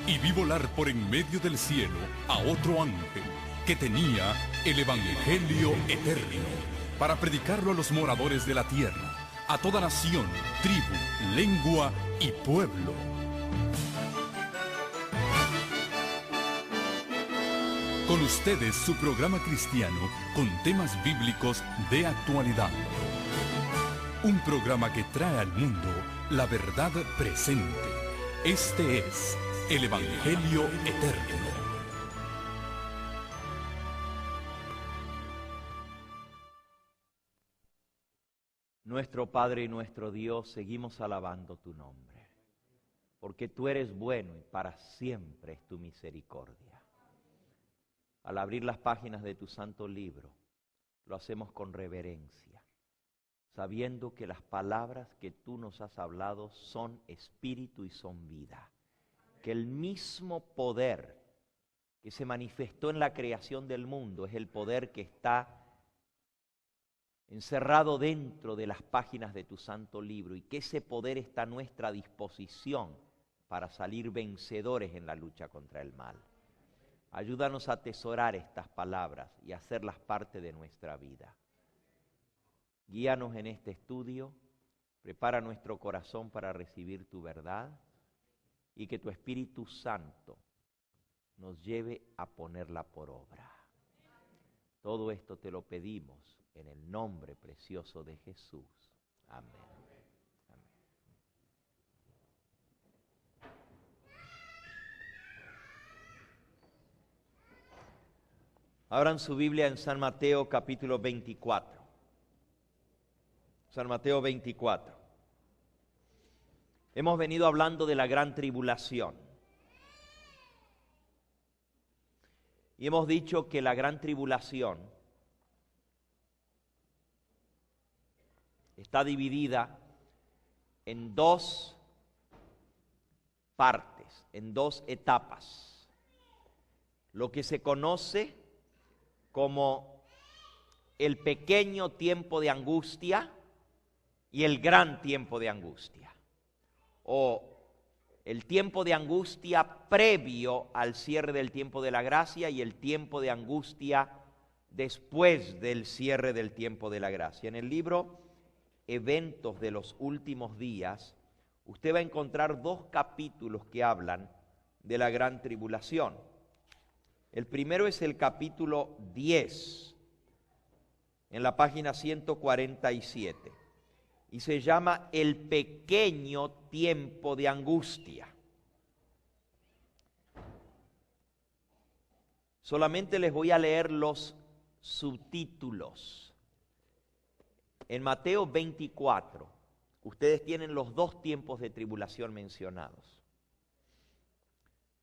y vi volar por en medio del cielo a otro ángel que tenía el Evangelio eterno para predicarlo a los moradores de la tierra, a toda nación, tribu, lengua y pueblo. Con ustedes su programa cristiano con temas bíblicos de actualidad. Un programa que trae al mundo la verdad presente. Este es el Evangelio eterno. Nuestro Padre y nuestro Dios, seguimos alabando tu nombre, porque tú eres bueno y para siempre es tu misericordia. Al abrir las páginas de tu santo libro, lo hacemos con reverencia, sabiendo que las palabras que tú nos has hablado son espíritu y son vida. Que el mismo poder que se manifestó en la creación del mundo es el poder que está encerrado dentro de las páginas de tu santo libro y que ese poder está a nuestra disposición para salir vencedores en la lucha contra el mal. Ayúdanos a atesorar estas palabras y hacerlas parte de nuestra vida. Guíanos en este estudio, prepara nuestro corazón para recibir tu verdad y que tu Espíritu Santo nos lleve a ponerla por obra. Todo esto te lo pedimos en el nombre precioso de Jesús. Amén. Amén. Abran su Biblia en San Mateo capítulo 24. San Mateo 24. Hemos venido hablando de la gran tribulación. Y hemos dicho que la gran tribulación está dividida en dos partes, en dos etapas. Lo que se conoce como el pequeño tiempo de angustia y el gran tiempo de angustia. O el tiempo de angustia previo al cierre del tiempo de la gracia y el tiempo de angustia después del cierre del tiempo de la gracia. En el libro Eventos de los Últimos Días, usted va a encontrar dos capítulos que hablan de la gran tribulación. El primero es el capítulo 10, en la página 147. Y se llama el pequeño tiempo de angustia. Solamente les voy a leer los subtítulos. En Mateo 24, ustedes tienen los dos tiempos de tribulación mencionados.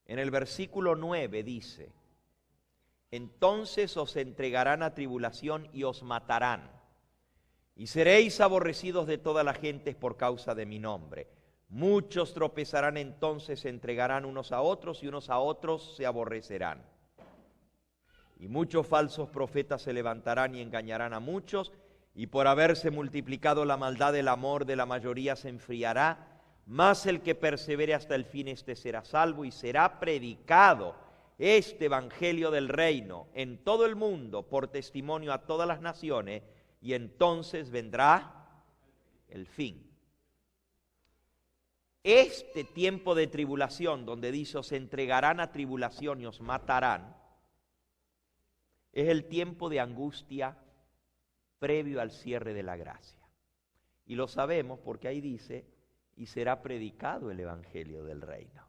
En el versículo 9 dice: entonces os entregarán a tribulación y os matarán. Y seréis aborrecidos de toda la gente por causa de mi nombre. Muchos tropezarán entonces, se entregarán unos a otros y unos a otros se aborrecerán. Y muchos falsos profetas se levantarán y engañarán a muchos, y por haberse multiplicado la maldad, el amor de la mayoría se enfriará. Mas el que persevere hasta el fin, este será salvo, y será predicado este evangelio del reino en todo el mundo por testimonio a todas las naciones, y entonces vendrá el fin. Este tiempo de tribulación, donde dice os entregarán a tribulación y os matarán, es el tiempo de angustia previo al cierre de la gracia. Y lo sabemos porque ahí dice, y será predicado el evangelio del reino.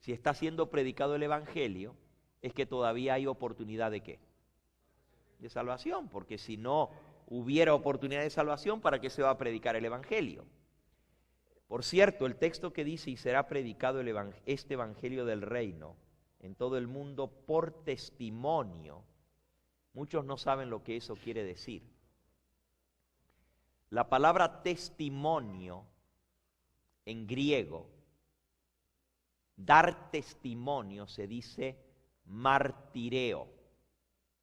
Si está siendo predicado el evangelio, es que todavía hay oportunidad de ¿qué? De salvación, porque si no hubiera oportunidad de salvación, ¿para qué se va a predicar el evangelio? Por cierto, el texto que dice y será predicado este evangelio del reino en todo el mundo por testimonio, muchos no saben lo que eso quiere decir. La palabra testimonio en griego, dar testimonio, se dice martireo.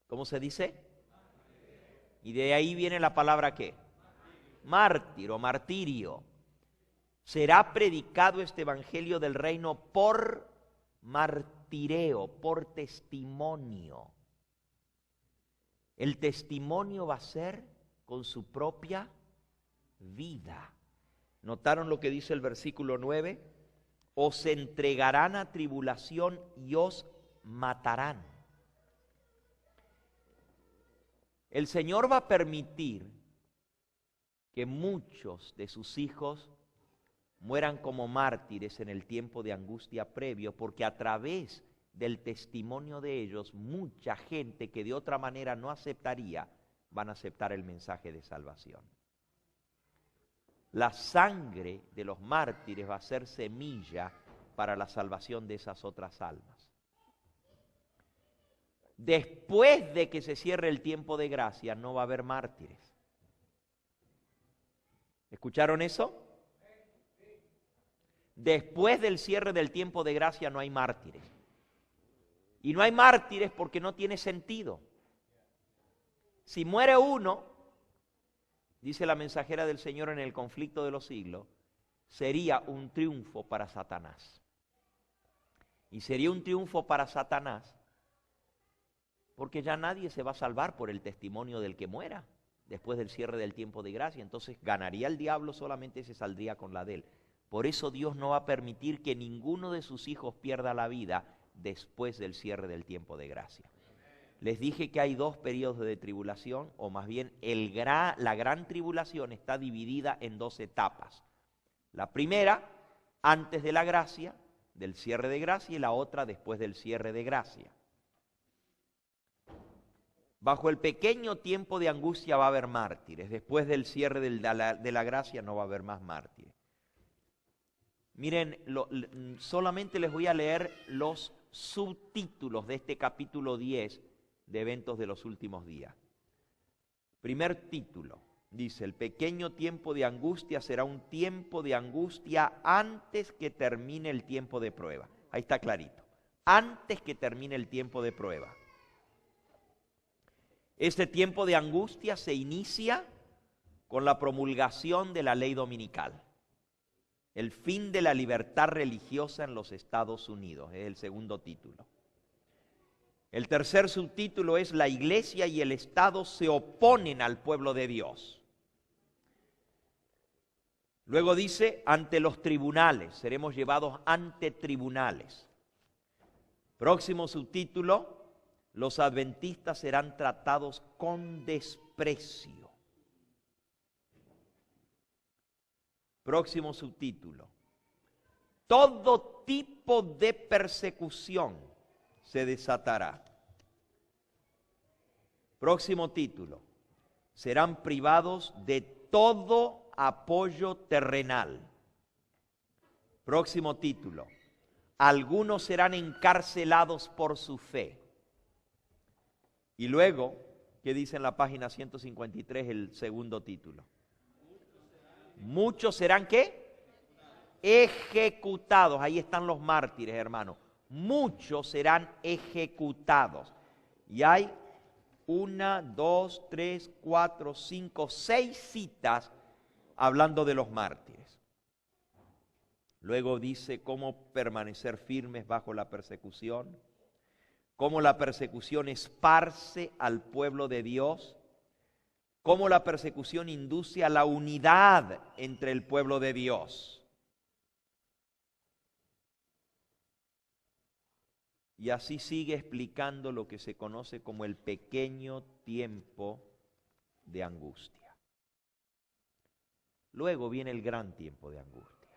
¿Cómo se dice? Y de ahí viene la palabra ¿qué? Mártir o martirio. Será predicado este evangelio del reino por martireo, por testimonio. El testimonio va a ser con su propia vida. ¿Notaron lo que dice el versículo 9? Os entregarán a tribulación y os matarán. El Señor va a permitir que muchos de sus hijos mueran como mártires en el tiempo de angustia previo, porque a través del testimonio de ellos, mucha gente que de otra manera no aceptaría, van a aceptar el mensaje de salvación. La sangre de los mártires va a ser semilla para la salvación de esas otras almas. Después de que se cierre el tiempo de gracia, no va a haber mártires. ¿Escucharon eso? Después del cierre del tiempo de gracia no hay mártires. Y no hay mártires porque no tiene sentido. Si muere uno, dice la mensajera del Señor en el conflicto de los siglos, sería un triunfo para Satanás. Y sería un triunfo para Satanás porque ya nadie se va a salvar por el testimonio del que muera después del cierre del tiempo de gracia. Entonces ganaría el diablo, solamente se saldría con la de él. Por eso Dios no va a permitir que ninguno de sus hijos pierda la vida después del cierre del tiempo de gracia. Les dije que hay dos periodos de tribulación, o más bien la gran tribulación está dividida en dos etapas. La primera, antes de la gracia, del cierre de gracia, y la otra después del cierre de gracia. Bajo el pequeño tiempo de angustia va a haber mártires, después del cierre de la gracia no va a haber más mártires. Miren, solamente les voy a leer los subtítulos de este capítulo 10 de eventos de los últimos días. Primer título, dice: el pequeño tiempo de angustia será un tiempo de angustia antes que termine el tiempo de prueba. Ahí está clarito, antes que termine el tiempo de prueba. Este tiempo de angustia se inicia con la promulgación de la ley dominical. El fin de la libertad religiosa en los Estados Unidos, es el segundo título. El tercer subtítulo es: la iglesia y el Estado se oponen al pueblo de Dios. Luego dice: ante los tribunales, seremos llevados ante tribunales. Próximo subtítulo: los adventistas serán tratados con desprecio. Próximo subtítulo: todo tipo de persecución se desatará. Próximo título: serán privados de todo apoyo terrenal. Próximo título: algunos serán encarcelados por su fe. Y luego, ¿qué dice en la página 153 el segundo título? Muchos serán, ¿qué? Ejecutados. Ahí están los mártires, hermano. Muchos serán ejecutados. Y hay 1, 2, 3, 4, 5, 6 citas hablando de los mártires. Luego dice cómo permanecer firmes bajo la persecución, cómo la persecución esparce al pueblo de Dios, cómo la persecución induce a la unidad entre el pueblo de Dios. Y así sigue explicando lo que se conoce como el pequeño tiempo de angustia. Luego viene el gran tiempo de angustia.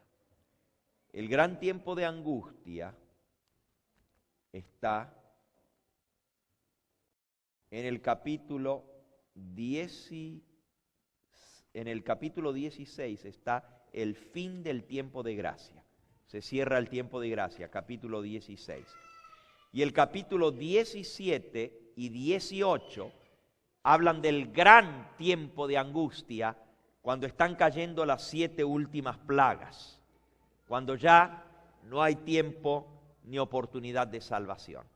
El gran tiempo de angustia está en el capítulo 16 está el fin del tiempo de gracia. Se cierra el tiempo de gracia, capítulo 16. Y el capítulo 17 y 18 hablan del gran tiempo de angustia cuando están cayendo las 7 últimas plagas, cuando ya no hay tiempo ni oportunidad de salvación.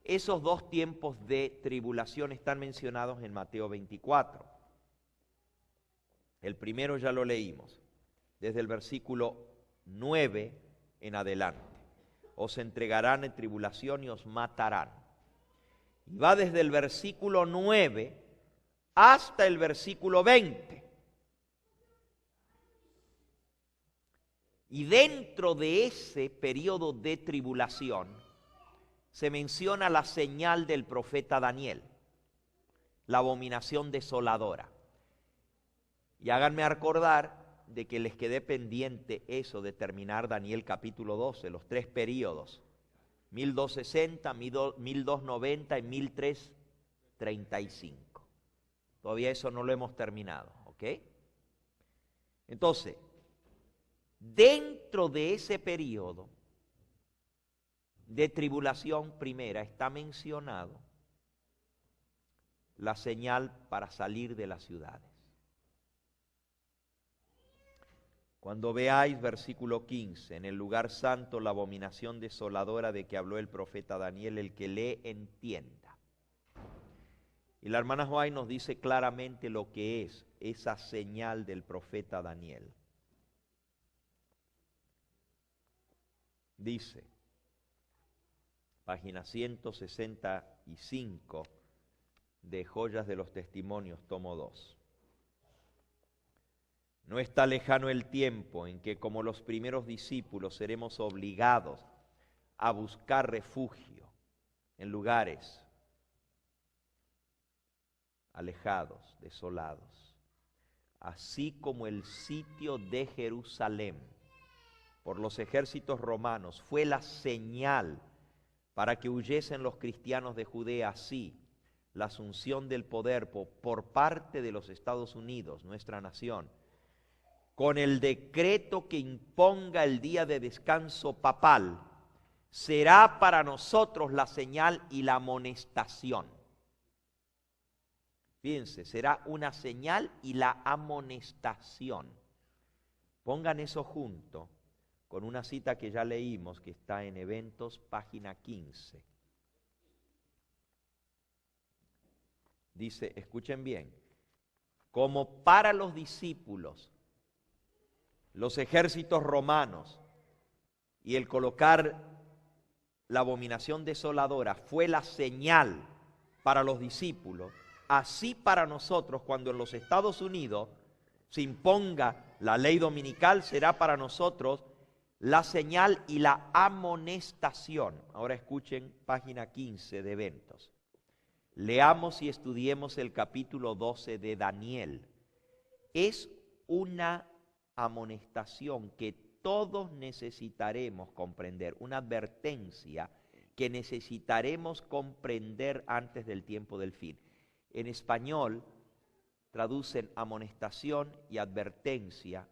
Esos dos tiempos de tribulación están mencionados en Mateo 24. El primero ya lo leímos, desde el versículo 9 en adelante. os entregarán en tribulación y os matarán. Y va desde el versículo 9 hasta el versículo 20. Y dentro de ese periodo de tribulación se menciona la señal del profeta Daniel, la abominación desoladora. Y háganme recordar de que les quedé pendiente eso de terminar Daniel capítulo 12, los 3 periodos, 1260, 1290 y 1335. Todavía eso no lo hemos terminado, ¿ok? Entonces, dentro de ese periodo de tribulación primera está mencionado la señal para salir de las ciudades. Cuando veáis versículo 15, en el lugar santo la abominación desoladora de que habló el profeta Daniel, el que lee entienda. Y la hermana White nos dice claramente lo que es esa señal del profeta Daniel. Dice, página 165 de Joyas de los Testimonios, tomo 2. No está lejano el tiempo en que, como los primeros discípulos, seremos obligados a buscar refugio en lugares alejados, desolados, así como el sitio de Jerusalén por los ejércitos romanos fue la señal para que huyesen los cristianos de Judea. Así, la asunción del poder por parte de los Estados Unidos, nuestra nación, con el decreto que imponga el día de descanso papal, será para nosotros la señal y la amonestación. Fíjense, será una señal y la amonestación. Pongan eso junto con una cita que ya leímos, que está en Eventos, página 15. Dice, escuchen bien, como para los discípulos, los ejércitos romanos y el colocar la abominación desoladora fue la señal para los discípulos, así para nosotros, cuando en los Estados Unidos se imponga la ley dominical, será para nosotros la señal y la amonestación. Ahora escuchen página 15 de Eventos. Leamos y estudiemos el capítulo 12 de Daniel. Es una amonestación que todos necesitaremos comprender, una advertencia que necesitaremos comprender antes del tiempo del fin. En español traducen amonestación y advertencia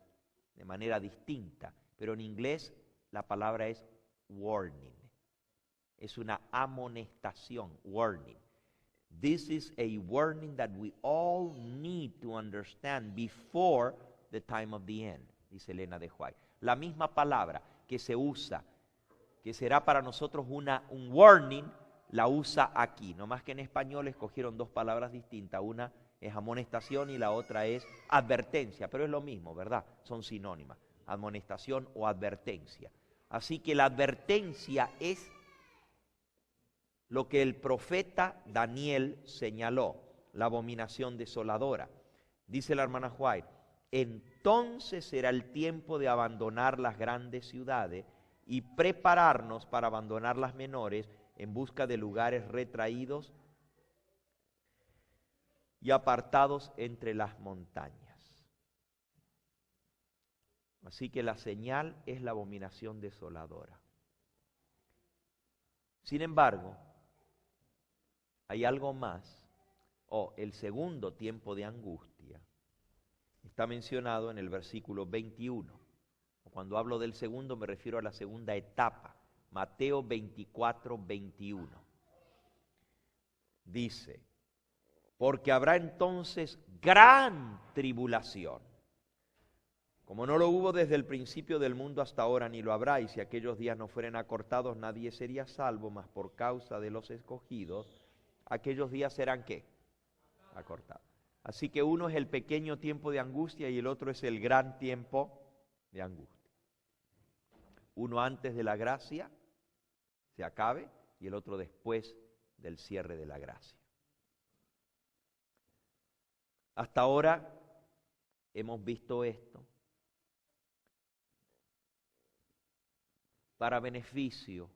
de manera distinta, pero en inglés la palabra es warning. Es una amonestación, warning. This is a warning that we all need to understand before the time of the end, dice Elena de White. La misma palabra que se usa, que será para nosotros un warning, la usa aquí. No más que en español escogieron 2 palabras distintas. Una es amonestación y la otra es advertencia, pero es lo mismo, ¿verdad? Son sinónimas, amonestación o advertencia. Así que la advertencia es lo que el profeta Daniel señaló, la abominación desoladora. Dice la hermana White, entonces será el tiempo de abandonar las grandes ciudades y prepararnos para abandonar las menores en busca de lugares retraídos y apartados entre las montañas. Así que la señal es la abominación desoladora. Sin embargo, hay algo más, el segundo tiempo de angustia. Está mencionado en el versículo 21. Cuando hablo del segundo me refiero a la segunda etapa, Mateo 24, 21. Dice, porque habrá entonces gran tribulación, como no lo hubo desde el principio del mundo hasta ahora, ni lo habrá, y si aquellos días no fueren acortados, nadie sería salvo, mas por causa de los escogidos, aquellos días serán ¿qué? Acortados. Así que uno es el pequeño tiempo de angustia y el otro es el gran tiempo de angustia. Uno antes de la gracia se acabe y el otro después del cierre de la gracia. Hasta ahora hemos visto esto para beneficio,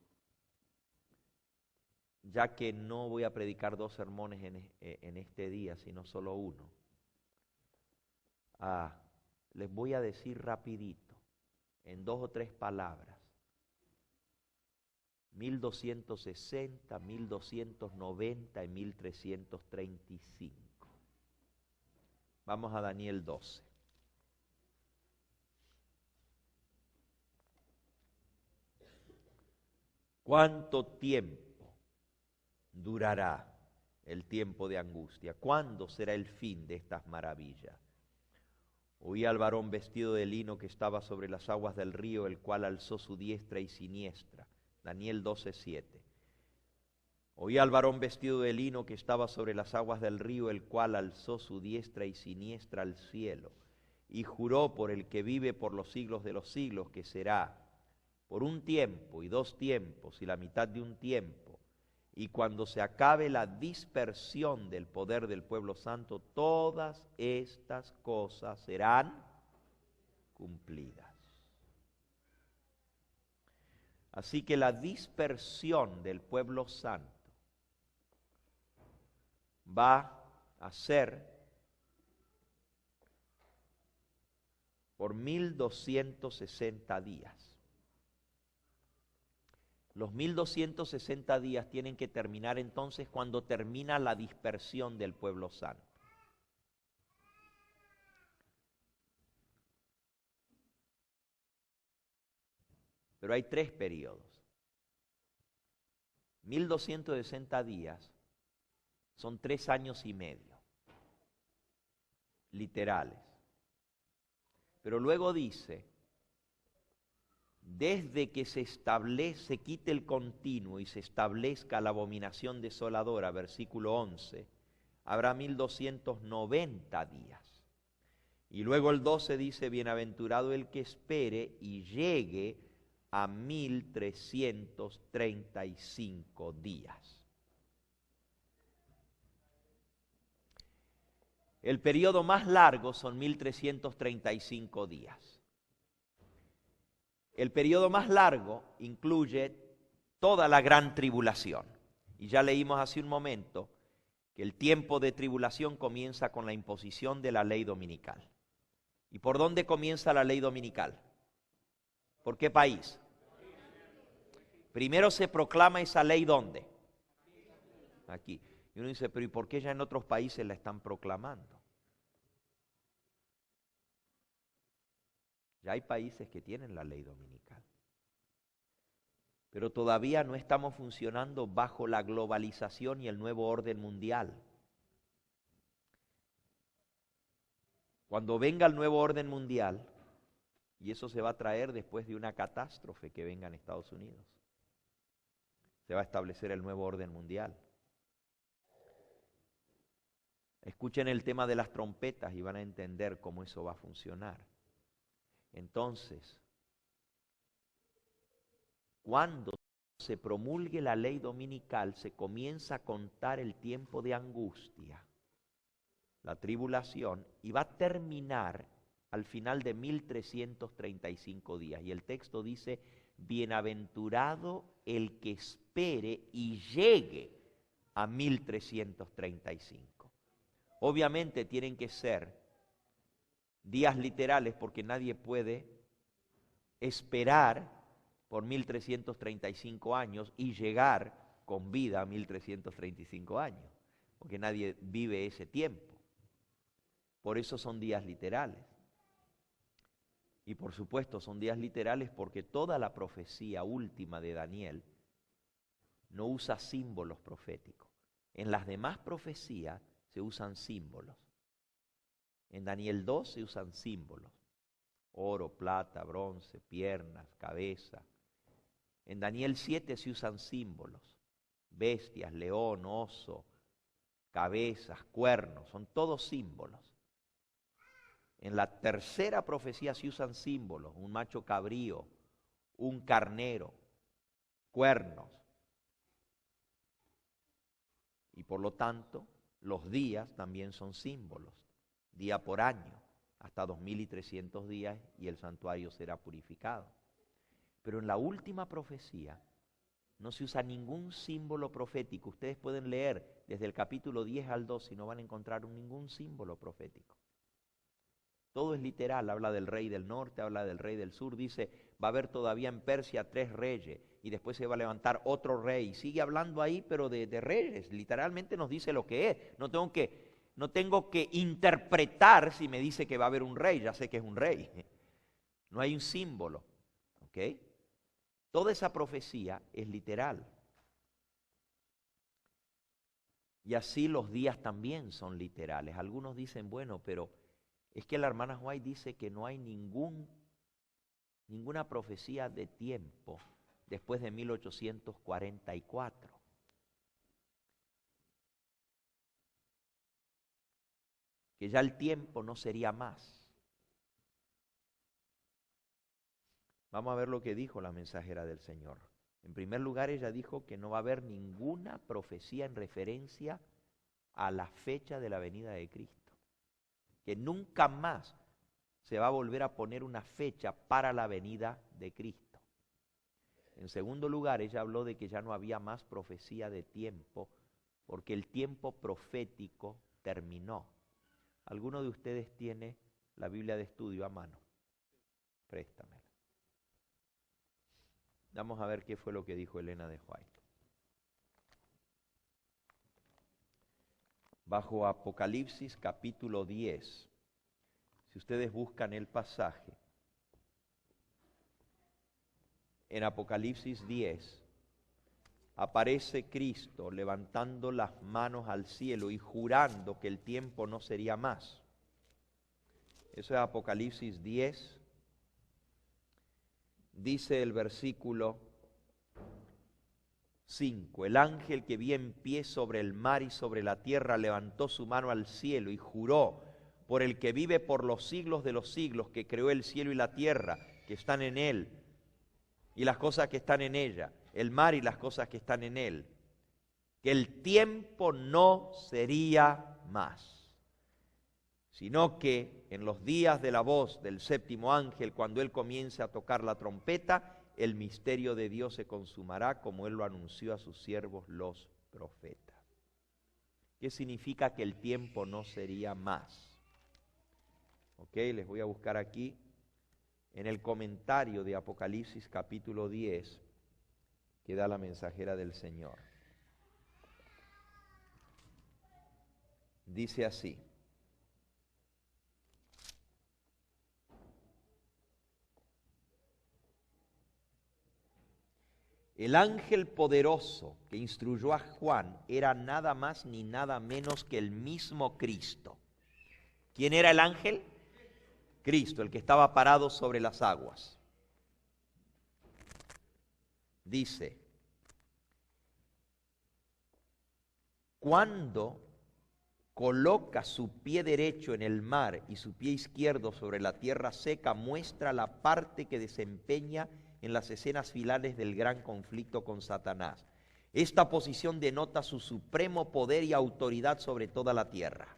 ya que no voy a predicar 2 sermones en este día, sino solo uno. Les voy a decir rapidito, en 2 o 3 palabras, 1260, 1290 y 1335. Vamos a Daniel 12. ¿Cuánto tiempo durará el tiempo de angustia? ¿Cuándo será el fin de estas maravillas? Oí al varón vestido de lino que estaba sobre las aguas del río, el cual alzó su diestra y siniestra. Daniel 12:7. Oí al varón vestido de lino que estaba sobre las aguas del río, el cual alzó su diestra y siniestra al cielo, y juró por el que vive por los siglos de los siglos, que será por 1 tiempo y 2 tiempos y la mitad de 1 tiempo, y cuando se acabe la dispersión del poder del pueblo santo, todas estas cosas serán cumplidas. Así que la dispersión del pueblo santo va a ser por 1260 días. Los 1260 días tienen que terminar entonces cuando termina la dispersión del pueblo santo. Pero hay 3 periodos. 1260 días son 3 años y medio, literales. Pero luego dice, desde que se quite el continuo y se establezca la abominación desoladora, versículo 11, habrá 1290 días. Y luego el 12 dice, bienaventurado el que espere y llegue a 1335 días. El periodo más largo son 1335 días. El periodo más largo incluye toda la gran tribulación. Y ya leímos hace un momento que el tiempo de tribulación comienza con la imposición de la ley dominical. ¿Y por dónde comienza la ley dominical? ¿Por qué país? Primero se proclama esa ley, ¿dónde? Aquí. Y uno dice, pero ¿y por qué ya en otros países la están proclamando? Ya hay países que tienen la ley dominical. Pero todavía no estamos funcionando bajo la globalización y el nuevo orden mundial. Cuando venga el nuevo orden mundial, y eso se va a traer después de una catástrofe que venga en Estados Unidos, se va a establecer el nuevo orden mundial. Escuchen el tema de las trompetas y van a entender cómo eso va a funcionar. Entonces, cuando se promulgue la ley dominical, se comienza a contar el tiempo de angustia, la tribulación, y va a terminar al final de 1335 días. Y el texto dice, bienaventurado el que espere y llegue a 1335. Obviamente tienen que ser días literales porque nadie puede esperar por 1335 años y llegar con vida a 1335 años, porque nadie vive ese tiempo. Por eso son días literales. Y por supuesto son días literales porque toda la profecía última de Daniel no usa símbolos proféticos. En las demás profecías se usan símbolos. En Daniel 2 se usan símbolos. Oro, plata, bronce, piernas, cabeza. En Daniel 7 se usan símbolos. Bestias, león, oso, cabezas, cuernos, son todos símbolos. En la tercera profecía se usan símbolos, un macho cabrío, un carnero, cuernos, Y por lo tanto, los días también son símbolos, día por año, hasta 2300 días y el santuario será purificado. Pero en la última profecía no se usa ningún símbolo profético. Ustedes pueden leer desde el capítulo 10 al 12 y no van a encontrar ningún símbolo profético. Todo es literal, habla del rey del norte, habla del rey del sur, dice, va a haber todavía en Persia 3 reyes y después se va a levantar otro rey. Sigue hablando ahí, pero de reyes, literalmente nos dice lo que es. No tengo que interpretar si me dice que va a haber un rey, ya sé que es un rey. No hay un símbolo, ¿ok? Toda esa profecía es literal. Y así los días también son literales. Algunos dicen, bueno, pero es que la hermana White dice que no hay ninguna profecía de tiempo después de 1844. Que ya el tiempo no sería más. Vamos a ver lo que dijo la mensajera del Señor. En primer lugar, ella dijo que no va a haber ninguna profecía en referencia a la fecha de la venida de Cristo. Que nunca más se va a volver a poner una fecha para la venida de Cristo. En segundo lugar, ella habló de que ya no había más profecía de tiempo, porque el tiempo profético terminó. ¿Alguno de ustedes tiene la Biblia de estudio a mano? Préstamela. Vamos a ver qué fue lo que dijo Elena de White. Bajo Apocalipsis capítulo 10, si ustedes buscan el pasaje, en Apocalipsis 10 aparece Cristo levantando las manos al cielo y jurando que el tiempo no sería más. Eso es Apocalipsis 10. Dice el versículo 5, el ángel que vi en pie sobre el mar y sobre la tierra levantó su mano al cielo y juró por el que vive por los siglos de los siglos, que creó el cielo y la tierra, que están en él, y las cosas que están en ella, el mar y las cosas que están en él, que el tiempo no sería más, sino que en los días de la voz del séptimo ángel, cuando él comience a tocar la trompeta, el misterio de Dios se consumará como él lo anunció a sus siervos los profetas. ¿Qué significa que el tiempo no sería más? Ok, les voy a buscar aquí en el comentario de Apocalipsis capítulo 10 que da la mensajera del Señor. Dice así: el ángel poderoso que instruyó a Juan era nada más ni nada menos que el mismo Cristo. ¿Quién era el ángel? Cristo, el que estaba parado sobre las aguas. Dice, cuando coloca su pie derecho en el mar y su pie izquierdo sobre la tierra seca, muestra la parte que desempeña en las escenas finales del gran conflicto con Satanás. Esta posición denota su supremo poder y autoridad sobre toda la tierra.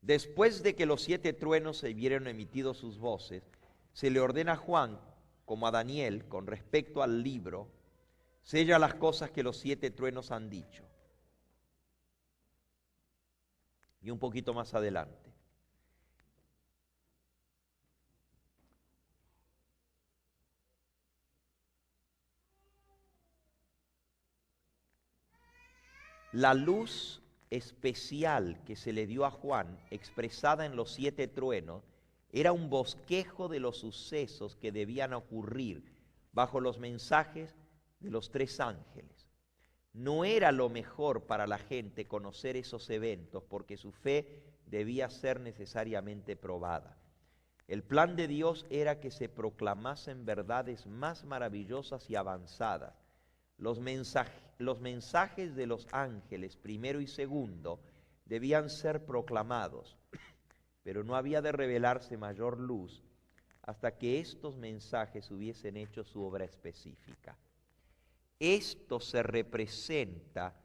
Después de que los 7 truenos se vieron emitidos sus voces, se le ordena a Juan, como a Daniel, con respecto al libro, sella las cosas que los 7 truenos han dicho. Y un poquito más adelante. La luz especial que se le dio a Juan, expresada en los 7 truenos, era un bosquejo de los sucesos que debían ocurrir bajo los mensajes de los 3 ángeles. No era lo mejor para la gente conocer esos eventos porque su fe debía ser necesariamente probada. El plan de Dios era que se proclamasen verdades más maravillosas y avanzadas. Los mensajes de los ángeles, primero y segundo, debían ser proclamados, pero no había de revelarse mayor luz hasta que estos mensajes hubiesen hecho su obra específica. esto se representa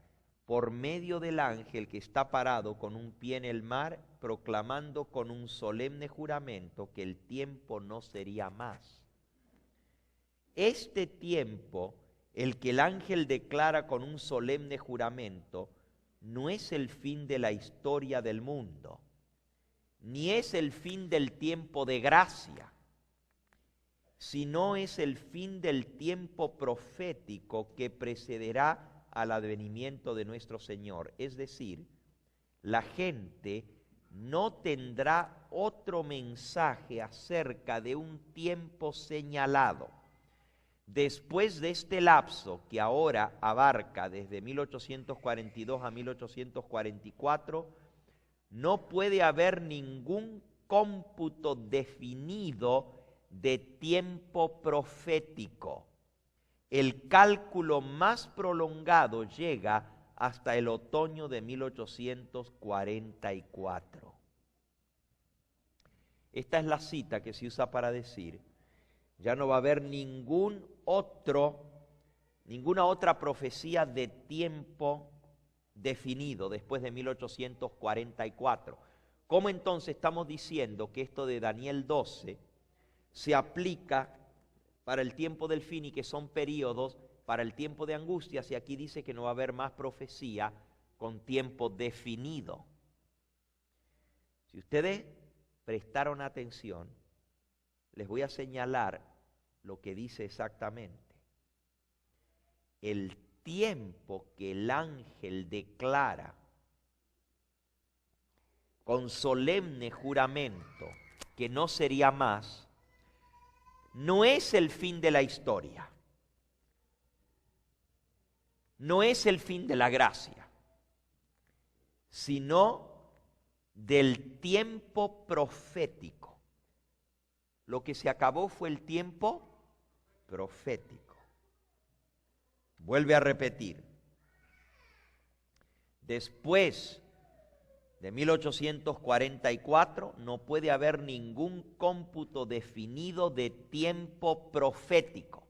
por medio del ángel que está parado con un pie en el mar, proclamando con un solemne juramento que el tiempo no sería más. Este tiempo, el que el ángel declara con un solemne juramento, no es el fin de la historia del mundo, ni es el fin del tiempo de gracia, sino es el fin del tiempo profético que precederá al advenimiento de nuestro Señor. Es decir, la gente no tendrá otro mensaje acerca de un tiempo señalado. Después de este lapso que ahora abarca desde 1842 a 1844, no puede haber ningún cómputo definido de tiempo profético. El cálculo más prolongado llega hasta el otoño de 1844. Esta es la cita que se usa para decir, ya no va a haber ninguna otra profecía de tiempo definido después de 1844. ¿Cómo entonces estamos diciendo que esto de Daniel 12 se aplica para el tiempo del fin y que son periodos para el tiempo de angustias? Y aquí dice que no va a haber más profecía con tiempo definido. Si ustedes prestaron atención, les voy a señalar lo que dice exactamente. El tiempo que el ángel declara con solemne juramento que no sería más, no es el fin de la historia, no es el fin de la gracia, sino del tiempo profético. Lo que se acabó fue el tiempo profético. Vuelve a repetir. Después de 1844 no puede haber ningún cómputo definido de tiempo profético.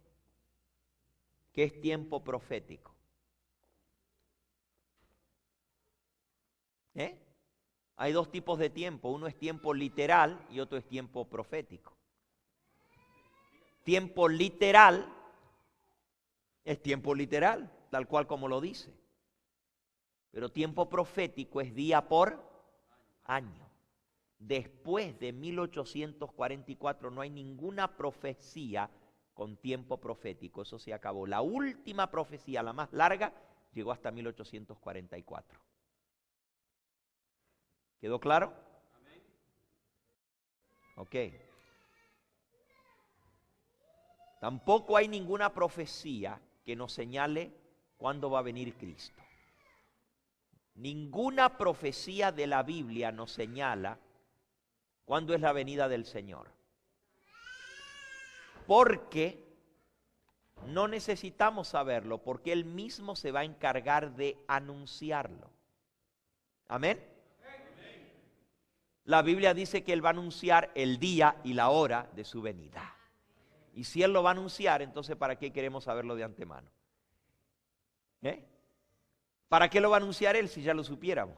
¿Qué es tiempo profético? Hay dos tipos de tiempo. Uno es tiempo literal y otro es tiempo profético. Tiempo literal es tiempo literal, tal cual como lo dice. Pero tiempo profético es día por año. Después de 1844 no hay ninguna profecía con tiempo profético. Eso se acabó. La última profecía, la más larga, llegó hasta 1844. ¿Quedó claro? Ok. Tampoco hay ninguna profecía que nos señale cuándo va a venir Cristo. Ninguna profecía de la Biblia nos señala cuándo es la venida del Señor. Porque no necesitamos saberlo, porque Él mismo se va a encargar de anunciarlo. ¿Amén? La Biblia dice que Él va a anunciar el día y la hora de su venida. Y si Él lo va a anunciar, entonces ¿para qué queremos saberlo de antemano? ¿Para qué lo va a anunciar Él si ya lo supiéramos?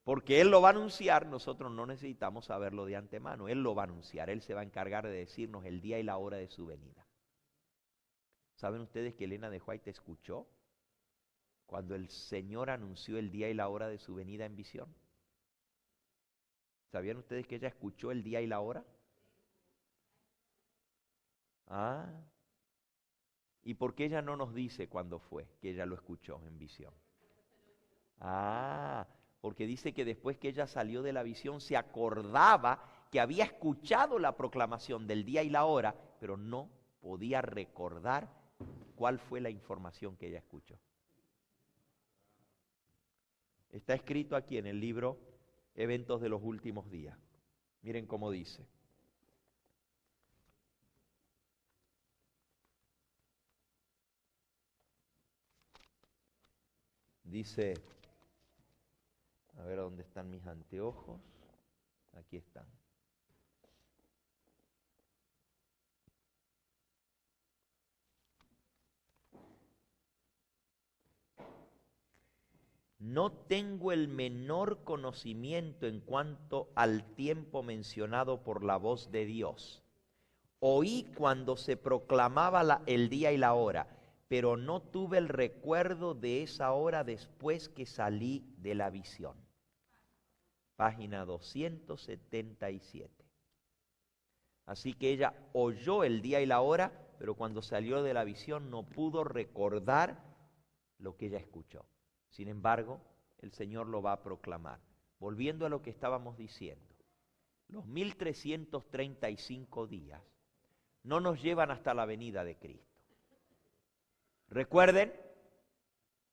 Porque Él lo va a anunciar, nosotros no necesitamos saberlo de antemano. Él lo va a anunciar, Él se va a encargar de decirnos el día y la hora de su venida. ¿Saben ustedes que Elena de White escuchó cuando el Señor anunció el día y la hora de su venida en visión? ¿Sabían ustedes que ella escuchó el día y la hora? ¿Y por qué ella no nos dice cuándo fue que ella lo escuchó en visión? Porque dice que después que ella salió de la visión se acordaba que había escuchado la proclamación del día y la hora, pero no podía recordar cuál fue la información que ella escuchó. Está escrito aquí en el libro Eventos de los Últimos Días. Miren cómo dice. Dice, a ver dónde están mis anteojos. Aquí están. no tengo el menor conocimiento en cuanto al tiempo mencionado por la voz de Dios. Oí cuando se proclamaba el día y la hora, pero no tuve el recuerdo de esa hora después que salí de la visión. Página 277. Así que ella oyó el día y la hora, pero cuando salió de la visión no pudo recordar lo que ella escuchó. Sin embargo, el Señor lo va a proclamar. Volviendo a lo que estábamos diciendo, los 1335 días no nos llevan hasta la venida de Cristo. Recuerden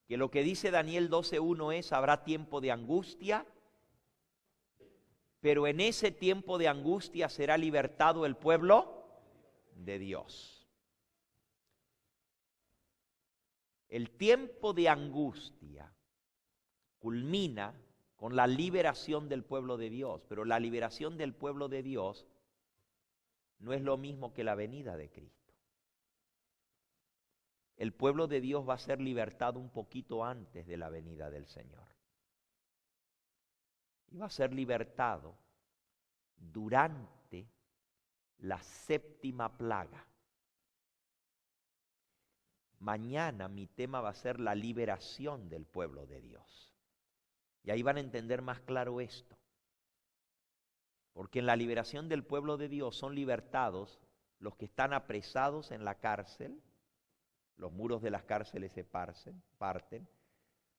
que lo que dice Daniel 12:1 es: habrá tiempo de angustia, pero en ese tiempo de angustia será libertado el pueblo de Dios. El tiempo de angustia culmina con la liberación del pueblo de Dios, pero la liberación del pueblo de Dios no es lo mismo que la venida de Cristo. El pueblo de Dios va a ser libertado un poquito antes de la venida del Señor. Y va a ser libertado durante la séptima plaga. Mañana mi tema va a ser la liberación del pueblo de Dios. Y ahí van a entender más claro esto. Porque en la liberación del pueblo de Dios son libertados los que están apresados en la cárcel, los muros de las cárceles se parten,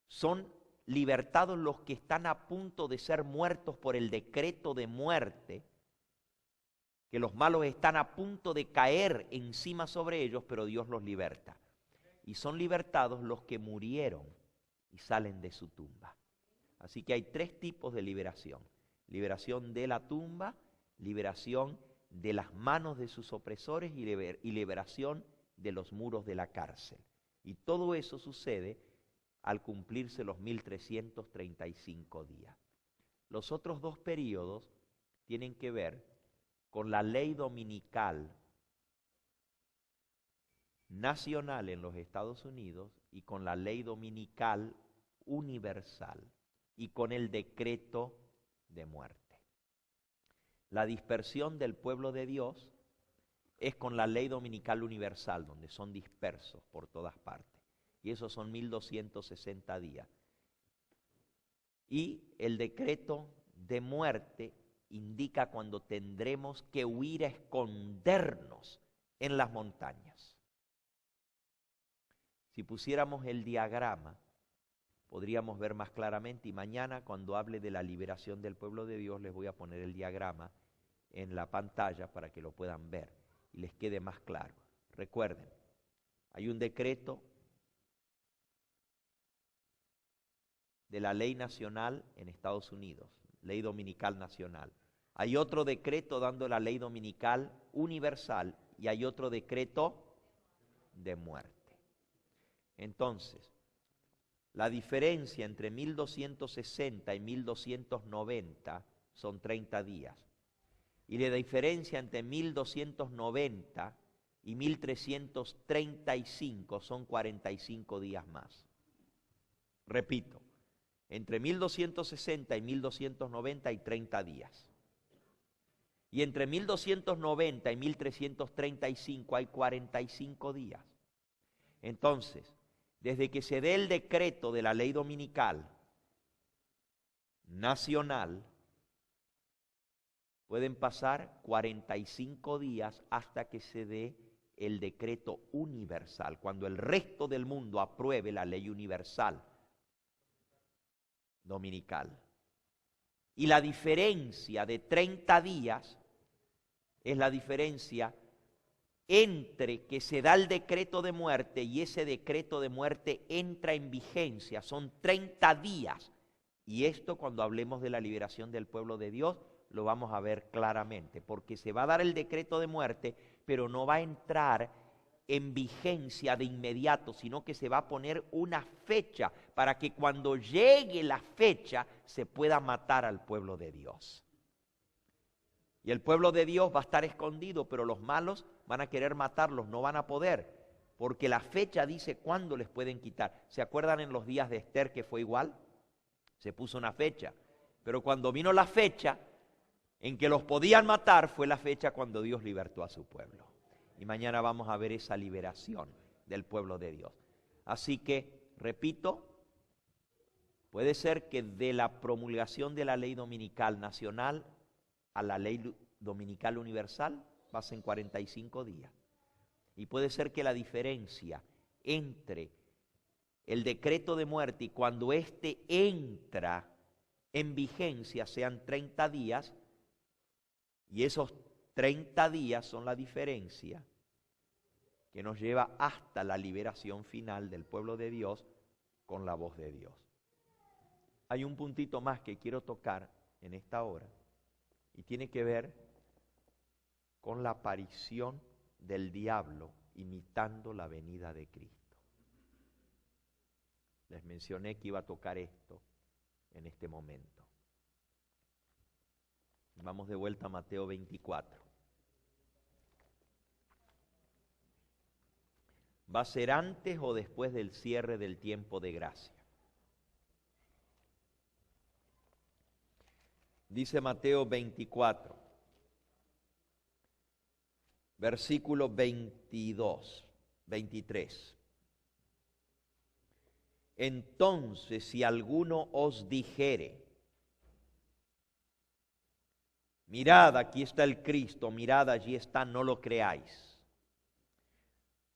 son libertados los que están a punto de ser muertos por el decreto de muerte, que los malos están a punto de caer encima sobre ellos, pero Dios los liberta. Y son libertados los que murieron y salen de su tumba. Así que hay tres tipos de liberación: liberación de la tumba, liberación de las manos de sus opresores y liberación de los muros de la cárcel. Y todo eso sucede al cumplirse los 1335 días. Los otros dos periodos tienen que ver con la ley dominical nacional en los Estados Unidos y con la ley dominical universal y con el decreto de muerte. La dispersión del pueblo de Dios es con la ley dominical universal, donde son dispersos por todas partes. Y esos son 1260 días. Y el decreto de muerte indica cuando tendremos que huir a escondernos en las montañas. Si pusiéramos el diagrama, podríamos ver más claramente, y mañana cuando hable de la liberación del pueblo de Dios les voy a poner el diagrama en la pantalla para que lo puedan ver y les quede más claro. Recuerden, hay un decreto de la ley nacional en Estados Unidos, ley dominical nacional. Hay otro decreto dando la ley dominical universal y hay otro decreto de muerte. Entonces, la diferencia entre 1260 y 1290 son 30 días. Y la diferencia entre 1290 y 1335 son 45 días más. Repito, entre 1260 y 1290 hay 30 días. Y entre 1290 y 1335 hay 45 días. Entonces, desde que se dé el decreto de la ley dominical nacional, pueden pasar 45 días hasta que se dé el decreto universal, cuando el resto del mundo apruebe la ley universal dominical. Y la diferencia de 30 días es la diferencia entre que se da el decreto de muerte y ese decreto de muerte entra en vigencia. Son 30 días. Y esto, cuando hablemos de la liberación del pueblo de Dios, lo vamos a ver claramente, porque se va a dar el decreto de muerte, pero no va a entrar en vigencia de inmediato, sino que se va a poner una fecha para que cuando llegue la fecha se pueda matar al pueblo de Dios. Y el pueblo de Dios va a estar escondido, pero los malos van a querer matarlos, no van a poder, porque la fecha dice cuándo les pueden quitar. ¿Se acuerdan en los días de Esther que fue igual? Se puso una fecha. Pero cuando vino la fecha en que los podían matar, fue la fecha cuando Dios libertó a su pueblo. Y mañana vamos a ver esa liberación del pueblo de Dios. Así que, repito, puede ser que de la promulgación de la ley dominical nacional a la ley dominical universal pasen 45 días. Y puede ser que la diferencia entre el decreto de muerte y cuando éste entra en vigencia sean 30 días, y esos 30 días son la diferencia que nos lleva hasta la liberación final del pueblo de Dios con la voz de Dios. Hay un puntito más que quiero tocar en esta hora y tiene que ver con la aparición del diablo imitando la venida de Cristo. Les mencioné que iba a tocar esto en este momento. Vamos de vuelta a Mateo 24. ¿Va a ser antes o después del cierre del tiempo de gracia? Dice Mateo 24, versículo 22, 23. Entonces, si alguno os dijere, mirad, aquí está el Cristo, mirad, allí está, no lo creáis.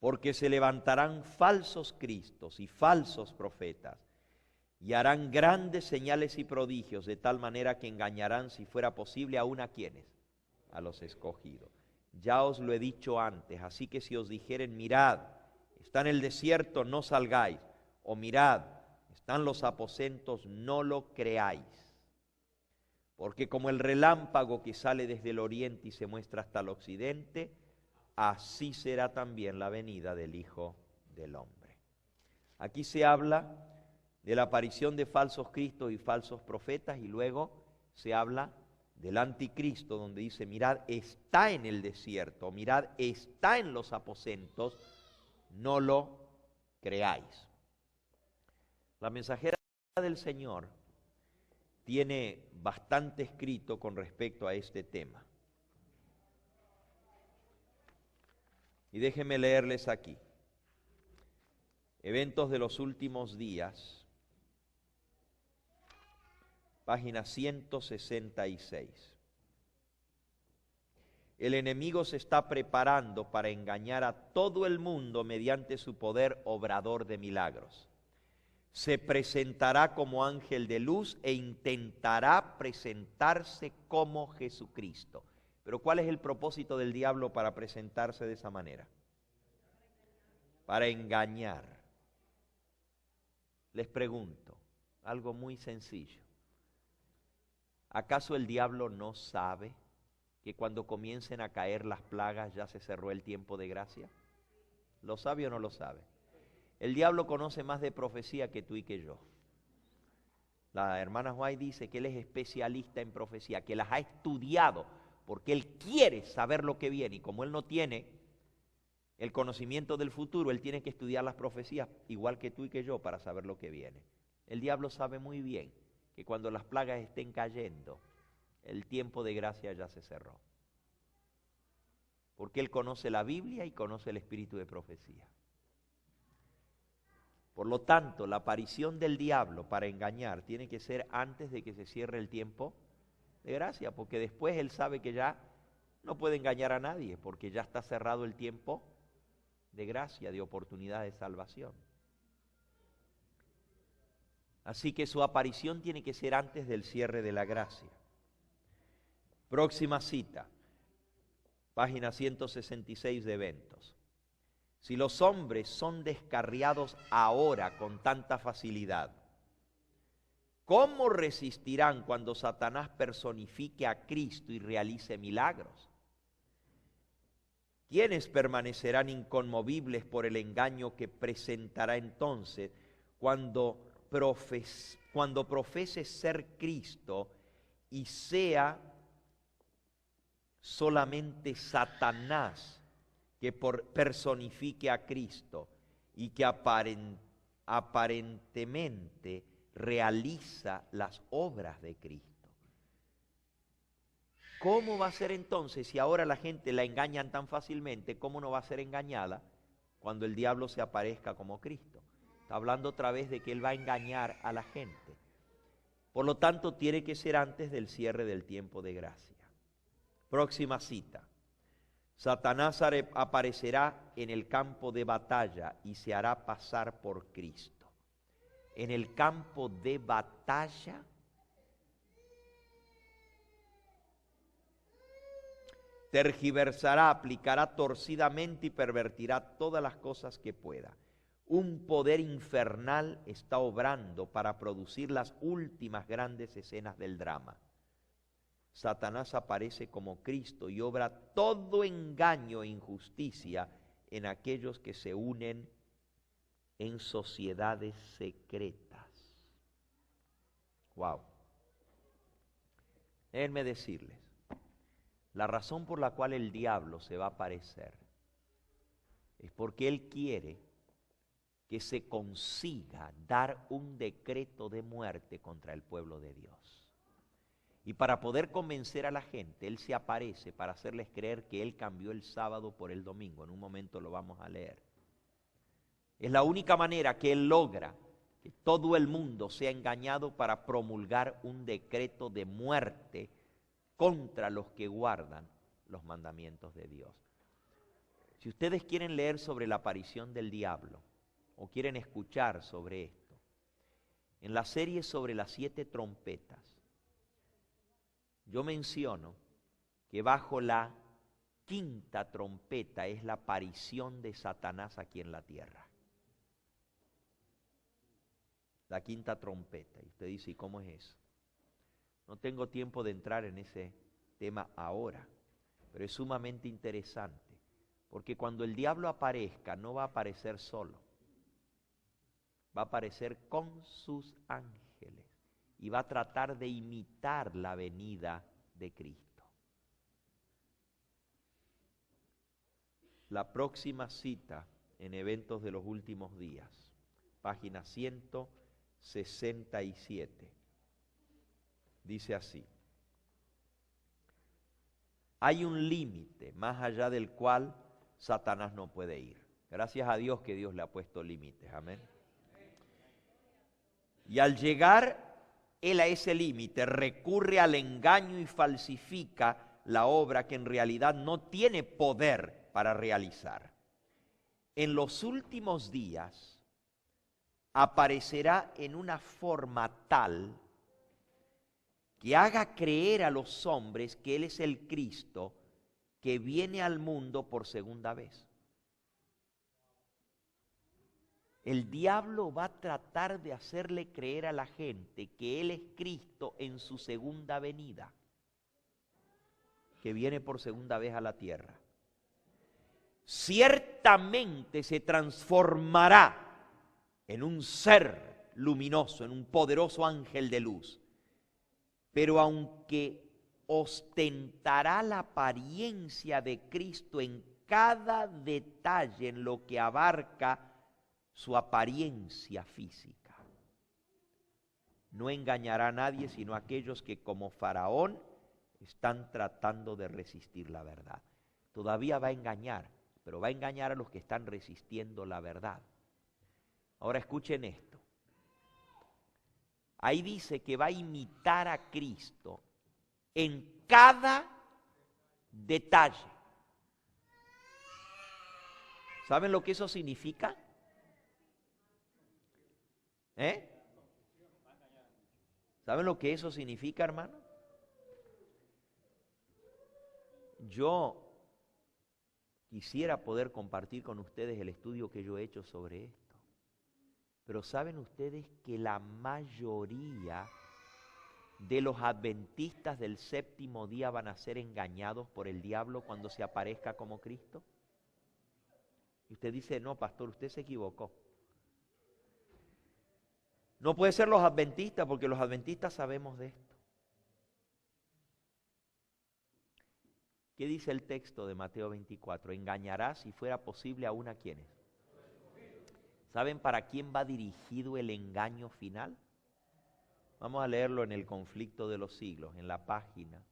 Porque se levantarán falsos cristos y falsos profetas, y harán grandes señales y prodigios, de tal manera que engañarán, si fuera posible, aún a quienes, a los escogidos. Ya os lo he dicho antes, así que si os dijeren, mirad, está en el desierto, no salgáis, o mirad, están los aposentos, no lo creáis. Porque como el relámpago que sale desde el oriente y se muestra hasta el occidente, así será también la venida del Hijo del Hombre. Aquí se habla de la aparición de falsos cristos y falsos profetas, y luego se habla del anticristo, donde dice, mirad, está en el desierto, mirad, está en los aposentos, no lo creáis. La mensajera del Señor tiene bastante escrito con respecto a este tema. Y déjenme leerles aquí. Eventos de los últimos días, página 166. El enemigo se está preparando para engañar a todo el mundo mediante su poder obrador de milagros. Se presentará como ángel de luz e intentará presentarse como Jesucristo. Pero ¿cuál es el propósito del diablo para presentarse de esa manera? Para engañar. Les pregunto, algo muy sencillo. ¿Acaso el diablo no sabe que cuando comiencen a caer las plagas ya se cerró el tiempo de gracia? ¿Lo sabe o no lo sabe? El diablo conoce más de profecía que tú y que yo. La hermana White dice que él es especialista en profecía, que las ha estudiado, porque él quiere saber lo que viene, y como él no tiene el conocimiento del futuro, él tiene que estudiar las profecías, igual que tú y que yo, para saber lo que viene. El diablo sabe muy bien que cuando las plagas estén cayendo, el tiempo de gracia ya se cerró. Porque él conoce la Biblia y conoce el espíritu de profecía. Por lo tanto, la aparición del diablo para engañar tiene que ser antes de que se cierre el tiempo de gracia, porque después él sabe que ya no puede engañar a nadie, porque ya está cerrado el tiempo de gracia, de oportunidad de salvación. Así que su aparición tiene que ser antes del cierre de la gracia. Próxima cita, página 166 de Eventos. Si los hombres son descarriados ahora con tanta facilidad, ¿cómo resistirán cuando Satanás personifique a Cristo y realice milagros? ¿Quiénes permanecerán inconmovibles por el engaño que presentará entonces cuando profese ser Cristo y sea solamente Satanás que personifique a Cristo y que aparentemente realiza las obras de Cristo. ¿Cómo va a ser entonces, si ahora la gente la engañan tan fácilmente, cómo no va a ser engañada cuando el diablo se aparezca como Cristo? Está hablando otra vez de que él va a engañar a la gente. Por lo tanto, tiene que ser antes del cierre del tiempo de gracia. Próxima cita. Satanás aparecerá en el campo de batalla y se hará pasar por Cristo. En el campo de batalla, tergiversará, aplicará torcidamente y pervertirá todas las cosas que pueda. Un poder infernal está obrando para producir las últimas grandes escenas del drama. Satanás aparece como Cristo y obra todo engaño e injusticia en aquellos que se unen en sociedades secretas. Wow. Déjenme decirles, la razón por la cual el diablo se va a aparecer es porque él quiere que se consiga dar un decreto de muerte contra el pueblo de Dios. Y para poder convencer a la gente, él se aparece para hacerles creer que él cambió el sábado por el domingo. En un momento lo vamos a leer. Es la única manera que él logra que todo el mundo sea engañado para promulgar un decreto de muerte contra los que guardan los mandamientos de Dios. Si ustedes quieren leer sobre la aparición del diablo o quieren escuchar sobre esto, en la serie sobre las 7 trompetas, yo menciono que bajo la 5ª trompeta es la aparición de Satanás aquí en la tierra. La 5ª trompeta. Y usted dice, ¿y cómo es eso? No tengo tiempo de entrar en ese tema ahora, pero es sumamente interesante, porque cuando el diablo aparezca, no va a aparecer solo, va a aparecer con sus ángeles y va a tratar de imitar la venida de Cristo. La próxima cita en Eventos de los Últimos Días, página 167. Dice así: hay un límite más allá del cual Satanás no puede ir. Gracias a Dios que Dios le ha puesto límites, amén. Y al llegar él a ese límite, recurre al engaño y falsifica la obra que en realidad no tiene poder para realizar. En los últimos días aparecerá en una forma tal que haga creer a los hombres que Él es el Cristo que viene al mundo por segunda vez. El diablo va a tratar de hacerle creer a la gente que Él es Cristo en su segunda venida, que viene por segunda vez a la tierra. Ciertamente se transformará en un ser luminoso, en un poderoso ángel de luz. Pero aunque ostentará la apariencia de Cristo en cada detalle en lo que abarca su apariencia física, no engañará a nadie sino a aquellos que como Faraón están tratando de resistir la verdad. Todavía va a engañar, pero va a engañar a los que están resistiendo la verdad. Ahora escuchen esto. Ahí dice que va a imitar a Cristo en cada detalle. ¿Saben lo que eso significa? ¿Saben lo que eso significa, hermano? Yo quisiera poder compartir con ustedes el estudio que yo he hecho sobre esto. Pero ¿saben ustedes que la mayoría de los adventistas del séptimo día van a ser engañados por el diablo cuando se aparezca como Cristo? Y usted dice, no, pastor, usted se equivocó. No puede ser los adventistas, porque los adventistas sabemos de esto. ¿Qué dice el texto de Mateo 24? Engañará, si fuera posible, aún a quienes. ¿Saben para quién va dirigido el engaño final? Vamos a leerlo en el Conflicto de los Siglos, en la página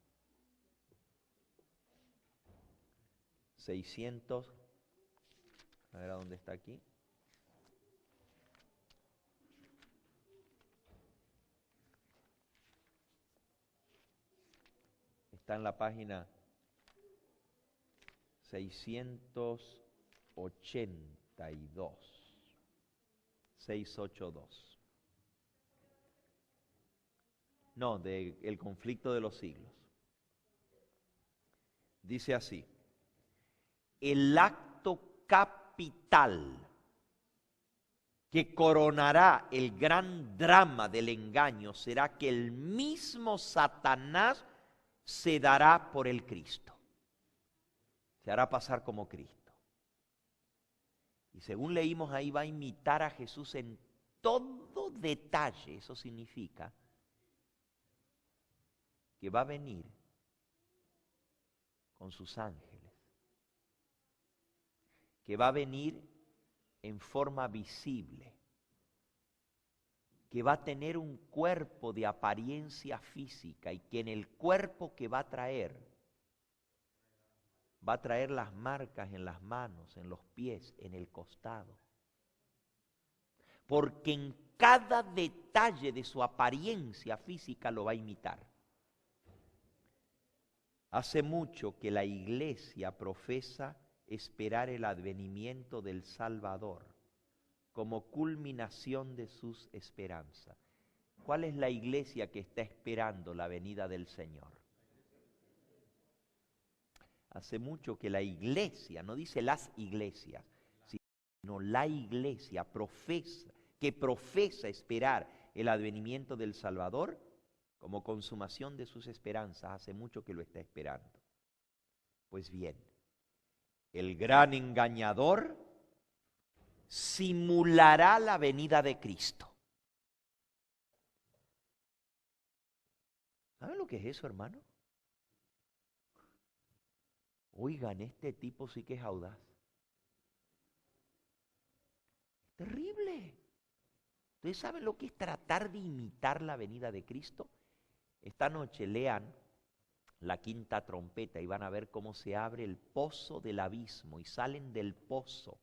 600. A ver a dónde está aquí. Está en la página 682. 682. No, del Conflicto de los Siglos. Dice así: el acto capital que coronará el gran drama del engaño será que el mismo Satanás se dará por el Cristo. Se hará pasar como Cristo. Y según leímos ahí, va a imitar a Jesús en todo detalle. Eso significa que va a venir con sus ángeles, que va a venir en forma visible, que va a tener un cuerpo de apariencia física y que en el cuerpo que va a traer las marcas en las manos, en los pies, en el costado. Porque en cada detalle de su apariencia física lo va a imitar. Hace mucho que la iglesia profesa esperar el advenimiento del Salvador como culminación de sus esperanzas. ¿Cuál es la iglesia que está esperando la venida del Señor? Hace mucho que la iglesia, no dice las iglesias, sino la iglesia profesa esperar el advenimiento del Salvador como consumación de sus esperanzas. Hace mucho que lo está esperando. Pues bien, el gran engañador simulará la venida de Cristo. ¿Saben lo que es eso, hermano? Oigan, este tipo sí que es audaz. Es terrible. ¿Ustedes saben lo que es tratar de imitar la venida de Cristo? Esta noche lean la quinta trompeta y van a ver cómo se abre el pozo del abismo y salen del pozo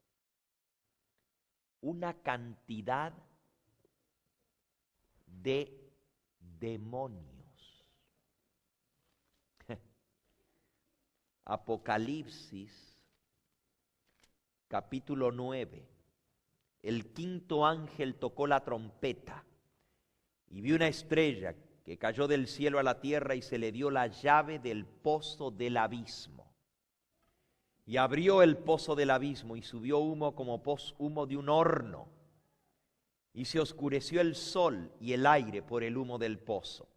una cantidad de demonios. Apocalipsis, capítulo 9. El quinto ángel tocó la trompeta y vi una estrella que cayó del cielo a la tierra y se le dio la llave del pozo del abismo. Y abrió el pozo del abismo y subió humo como humo de un horno. Y se oscureció el sol y el aire por el humo del pozo.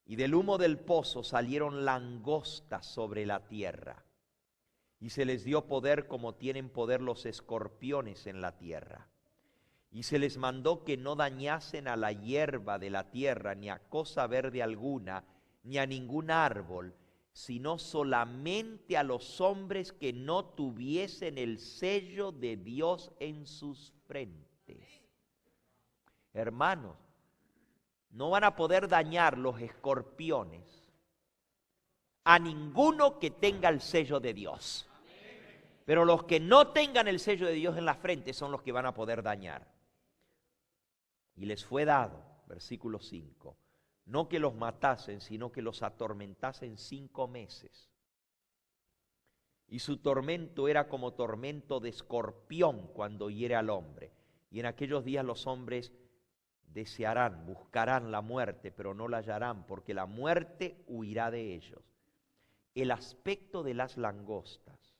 Y del humo del pozo salieron langostas sobre la tierra. Y se les dio poder como tienen poder los escorpiones en la tierra. Y se les mandó que no dañasen a la hierba de la tierra, ni a cosa verde alguna, ni a ningún árbol, sino solamente a los hombres que no tuviesen el sello de Dios en sus frentes. Hermanos, no van a poder dañar los escorpiones a ninguno que tenga el sello de Dios. Pero los que no tengan el sello de Dios en la frente son los que van a poder dañar. Y les fue dado, versículo 5, no que los matasen, sino que los atormentasen 5 meses. Y su tormento era como tormento de escorpión cuando hiere al hombre. Y en aquellos días los hombres desearán, buscarán la muerte, pero no la hallarán, porque la muerte huirá de ellos. El aspecto de las langostas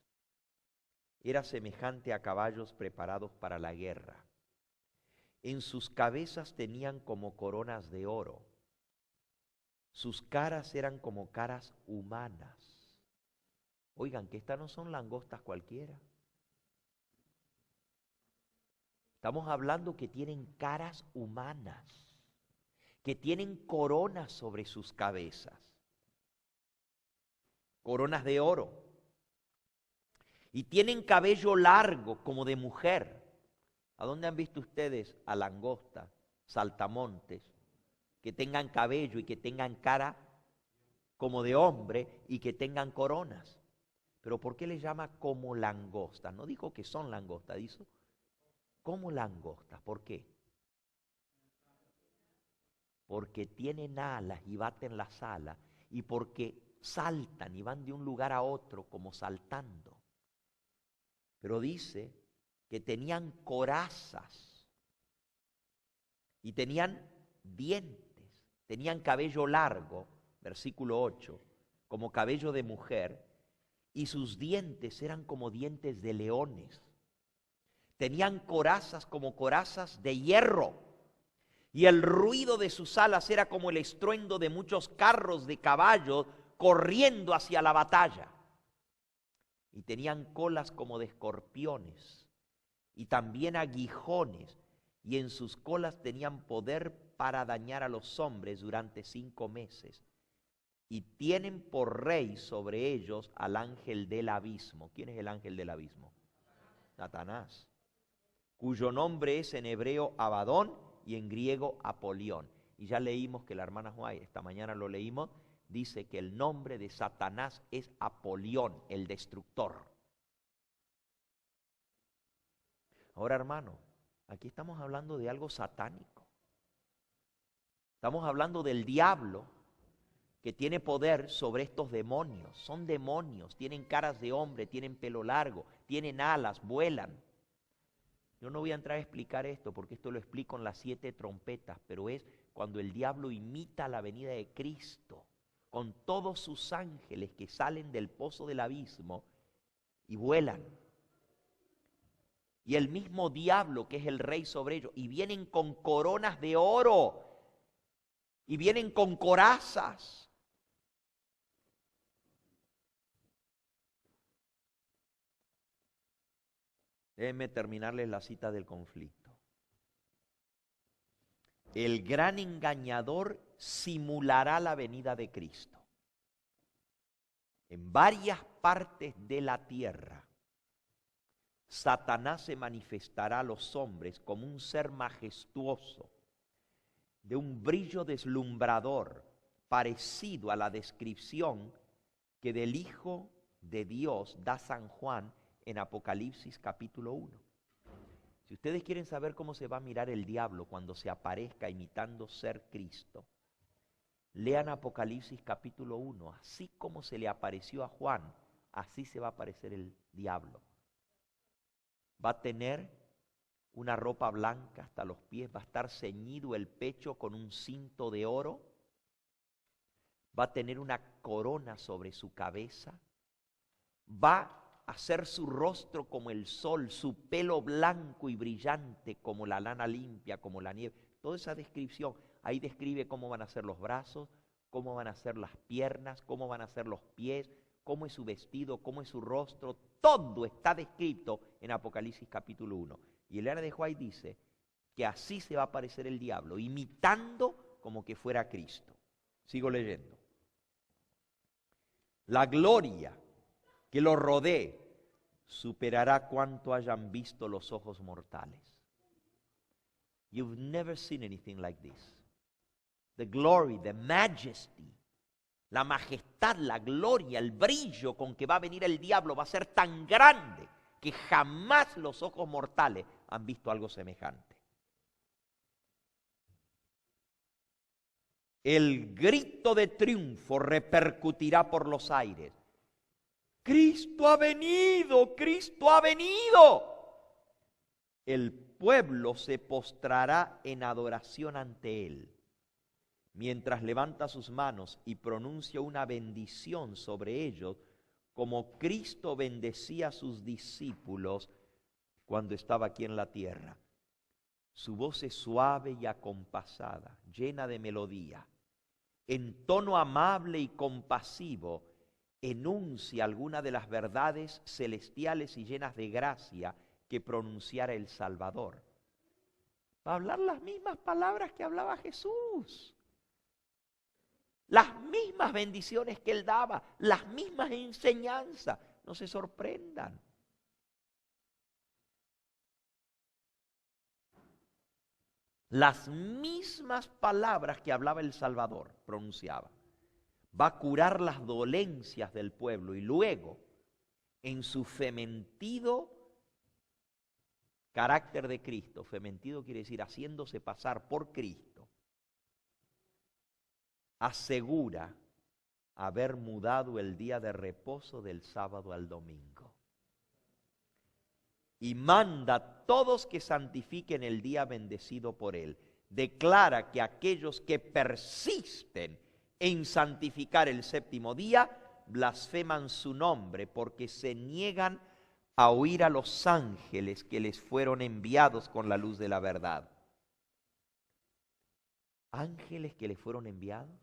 era semejante a caballos preparados para la guerra. En sus cabezas tenían como coronas de oro. Sus caras eran como caras humanas. Oigan, que estas no son langostas cualquiera. Estamos hablando que tienen caras humanas, que tienen coronas sobre sus cabezas. Coronas de oro. Y tienen cabello largo como de mujer. ¿A dónde han visto ustedes a langostas, saltamontes, que tengan cabello y que tengan cara como de hombre y que tengan coronas. Pero ¿por qué les llama como langostas? No dijo que son langostas, dijo como langostas. ¿Por qué? Porque tienen alas y baten las alas y porque saltan y van de un lugar a otro como saltando. Pero dice que tenían corazas y tenían dientes, tenían cabello largo, versículo 8, como cabello de mujer, y sus dientes eran como dientes de leones. Tenían corazas como corazas de hierro, y el ruido de sus alas era como el estruendo de muchos carros de caballos corriendo hacia la batalla. Y tenían colas como de escorpiones, y también aguijones, y en sus colas tenían poder para dañar a los hombres durante 5 meses. Y tienen por rey sobre ellos al ángel del abismo. ¿Quién es el ángel del abismo? Satanás, cuyo nombre es en hebreo Abadón y en griego Apolión. Y ya leímos que la hermana Juárez, esta mañana lo leímos, dice que el nombre de Satanás es Apolión, el destructor. Ahora, hermano, aquí estamos hablando de algo satánico. Estamos hablando del diablo que tiene poder sobre estos demonios. Son demonios, tienen caras de hombre, tienen pelo largo, tienen alas, vuelan. Yo no voy a entrar a explicar esto porque esto lo explico en las 7 trompetas, pero es cuando el diablo imita la venida de Cristo con todos sus ángeles que salen del pozo del abismo y vuelan. Y el mismo diablo que es el rey sobre ellos, y vienen con coronas de oro, y vienen con corazas. Déjenme terminarles la cita del conflicto. El gran engañador simulará la venida de Cristo. En varias partes de la tierra, Satanás se manifestará a los hombres como un ser majestuoso, de un brillo deslumbrador, parecido a la descripción que del Hijo de Dios da San Juan en Apocalipsis capítulo 1. Si ustedes quieren saber cómo se va a mirar el diablo cuando se aparezca imitando ser Cristo, lean Apocalipsis capítulo 1. Así como se le apareció a Juan, así se va a aparecer el diablo. Va a tener una ropa blanca hasta los pies, va a estar ceñido el pecho con un cinto de oro, va a tener una corona sobre su cabeza, va hacer su rostro como el sol, su pelo blanco y brillante como la lana limpia, como la nieve. Toda esa descripción, ahí describe cómo van a ser los brazos, cómo van a ser las piernas, cómo van a ser los pies, cómo es su vestido, cómo es su rostro. Todo está descrito en Apocalipsis capítulo 1. Y el de White dice que así se va a aparecer el diablo, imitando como que fuera Cristo. Sigo leyendo. La gloria que lo rodee superará cuanto hayan visto los ojos mortales. You've never seen anything like this. The glory, the majesty, la majestad, la gloria, el brillo con que va a venir el diablo va a ser tan grande que jamás los ojos mortales han visto algo semejante. El grito de triunfo repercutirá por los aires. ¡Cristo ha venido! ¡Cristo ha venido! El pueblo se postrará en adoración ante Él, mientras levanta sus manos y pronuncia una bendición sobre ellos, como Cristo bendecía a sus discípulos cuando estaba aquí en la tierra. Su voz es suave y acompasada, llena de melodía. En tono amable y compasivo, enuncia alguna de las verdades celestiales y llenas de gracia que pronunciara el Salvador. Va a hablar las mismas palabras que hablaba Jesús. Las mismas bendiciones que Él daba, las mismas enseñanzas. No se sorprendan. las mismas palabras que hablaba el Salvador, pronunciaba. Va a curar las dolencias del pueblo y luego, en su fementido carácter de Cristo, fementido quiere decir haciéndose pasar por Cristo, asegura haber mudado el día de reposo del sábado al domingo. Y manda a todos que santifiquen el día bendecido por Él. Declara que aquellos que persisten en santificar el séptimo día, blasfeman su nombre porque se niegan a oír a los ángeles que les fueron enviados con la luz de la verdad. ¿Ángeles que les fueron enviados?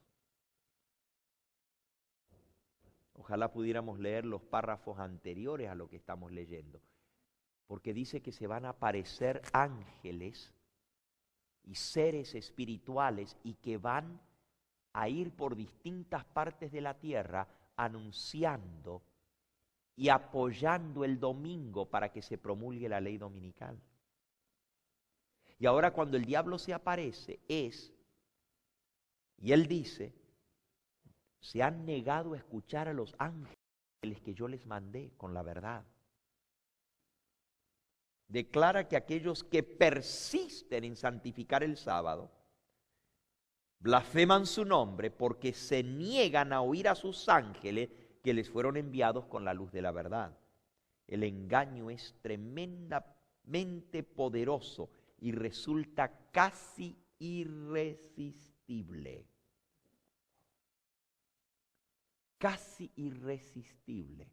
Ojalá pudiéramos leer los párrafos anteriores a lo que estamos leyendo, porque dice que se van a aparecer ángeles y seres espirituales y que van a ir por distintas partes de la tierra anunciando y apoyando el domingo para que se promulgue la ley dominical. Y ahora cuando el diablo se aparece y él dice, se han negado a escuchar a los ángeles que yo les mandé con la verdad. Declara que aquellos que persisten en santificar el sábado, blasfeman su nombre porque se niegan a oír a sus ángeles que les fueron enviados con la luz de la verdad. El engaño es tremendamente poderoso y resulta casi irresistible. Casi irresistible.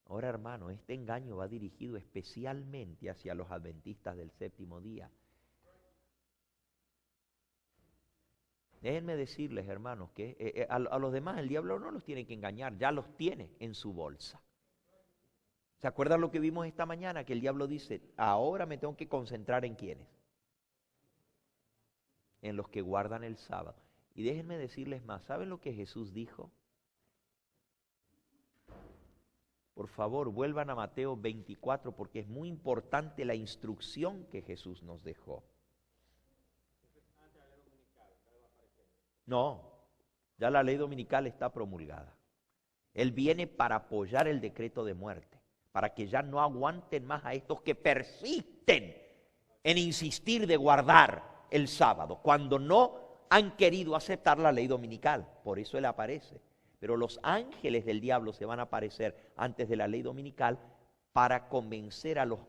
Ahora, hermano, este engaño va dirigido especialmente hacia los adventistas del séptimo día. Déjenme decirles, hermanos, que a los demás el diablo no los tiene que engañar, ya los tiene en su bolsa. ¿Se acuerdan lo que vimos esta mañana? Que el diablo dice, ahora me tengo que concentrar en quiénes. En los que guardan el sábado. Y déjenme decirles más, ¿saben lo que Jesús dijo? Por favor, vuelvan a Mateo 24 porque es muy importante la instrucción que Jesús nos dejó. No, ya la ley dominical está promulgada. Él viene para apoyar el decreto de muerte, para que ya no aguanten más a estos que persisten en insistir de guardar el sábado, cuando no han querido aceptar la ley dominical. Por eso Él aparece. Pero los ángeles del diablo se van a aparecer antes de la ley dominical para convencer a los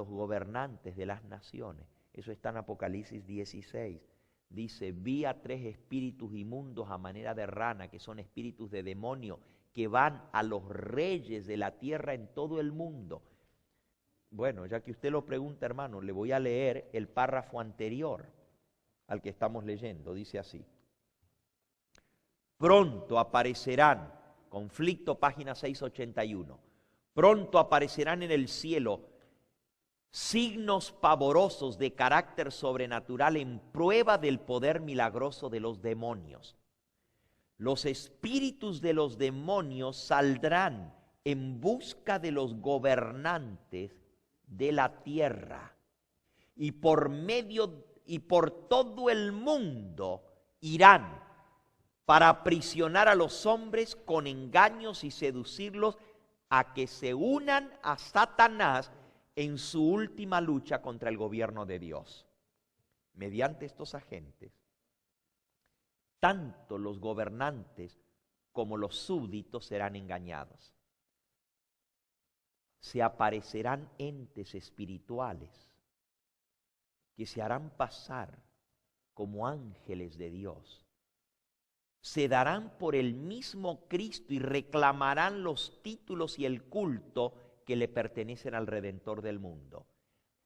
gobernantes de las naciones. Eso está en Apocalipsis 16. Dice, vi a 3 espíritus inmundos a manera de rana, que son espíritus de demonio, que van a los reyes de la tierra en todo el mundo. Bueno, ya que usted lo pregunta, hermano, le voy a leer el párrafo anterior al que estamos leyendo. Dice así. Pronto aparecerán, conflicto página 681, pronto aparecerán en el cielo signos pavorosos de carácter sobrenatural en prueba del poder milagroso de los demonios. Los espíritus de los demonios saldrán en busca de los gobernantes de la tierra y por todo el mundo irán para aprisionar a los hombres con engaños y seducirlos a que se unan a Satanás en su última lucha contra el gobierno de Dios. Mediante estos agentes, tanto los gobernantes como los súbditos serán engañados. Se aparecerán entes espirituales que se harán pasar como ángeles de Dios. Se darán por el mismo Cristo y reclamarán los títulos y el culto que le pertenecen al Redentor del mundo.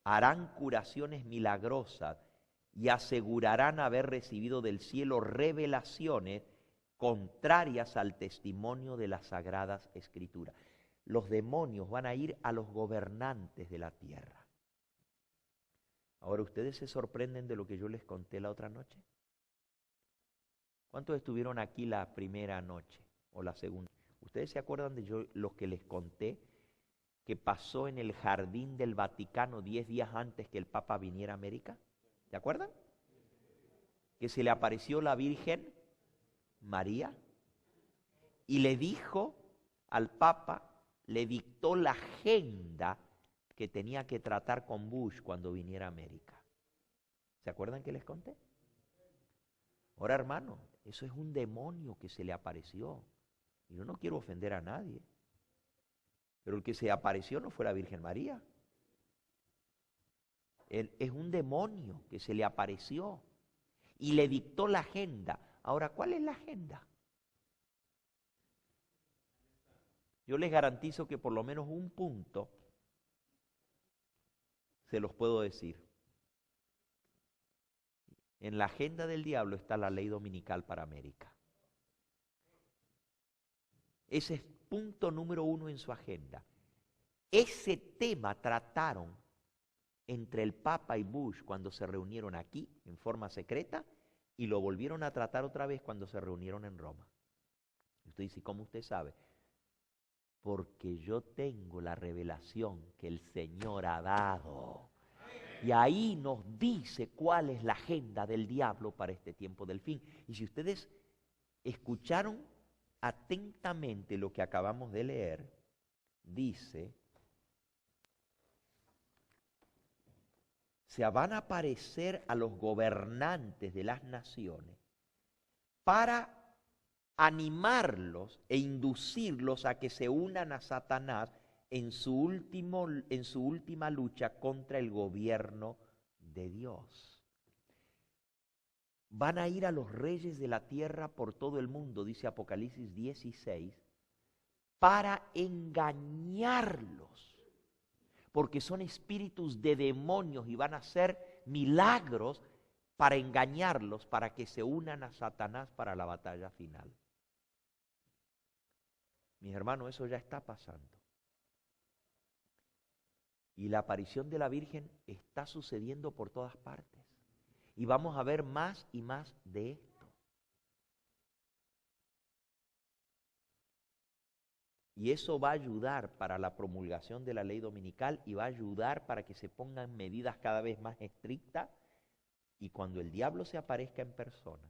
Harán curaciones milagrosas y asegurarán haber recibido del cielo revelaciones contrarias al testimonio de las Sagradas Escrituras. Los demonios van a ir a los gobernantes de la tierra. Ahora, ¿ustedes se sorprenden de lo que yo les conté la otra noche? ¿Cuántos estuvieron aquí la primera noche o la segunda? ¿Ustedes se acuerdan de lo que les conté? que pasó en el jardín del Vaticano 10 días antes que el Papa viniera a América? ¿Se acuerdan? Que se le apareció la Virgen María y le dijo al Papa, le dictó la agenda que tenía que tratar con Bush cuando viniera a América. ¿Se acuerdan que les conté? Ahora, hermano, eso es un demonio que se le apareció. Y yo no quiero ofender a nadie. Pero el que se apareció no fue la Virgen María. Es un demonio que se le apareció y le dictó la agenda. Ahora, ¿cuál es la agenda? Yo les garantizo que por lo menos un punto se los puedo decir. En la agenda del diablo está la ley dominical para América. Ese es punto número 1 en su agenda. Ese tema trataron entre el Papa y Bush cuando se reunieron aquí en forma secreta y lo volvieron a tratar otra vez cuando se reunieron en Roma. Usted dice, ¿cómo usted sabe? Porque yo tengo la revelación que el Señor ha dado. Y ahí nos dice cuál es la agenda del diablo para este tiempo del fin. Y si ustedes escucharon atentamente lo que acabamos de leer, dice, se van a aparecer a los gobernantes de las naciones para animarlos e inducirlos a que se unan a Satanás en su última lucha contra el gobierno de Dios. Van a ir a los reyes de la tierra por todo el mundo, dice Apocalipsis 16, para engañarlos, porque son espíritus de demonios y van a hacer milagros para engañarlos, para que se unan a Satanás para la batalla final. Mis hermanos, eso ya está pasando. Y la aparición de la Virgen está sucediendo por todas partes. Y vamos a ver más y más de esto. Y eso va a ayudar para la promulgación de la ley dominical y va a ayudar para que se pongan medidas cada vez más estrictas. Y cuando el diablo se aparezca en persona,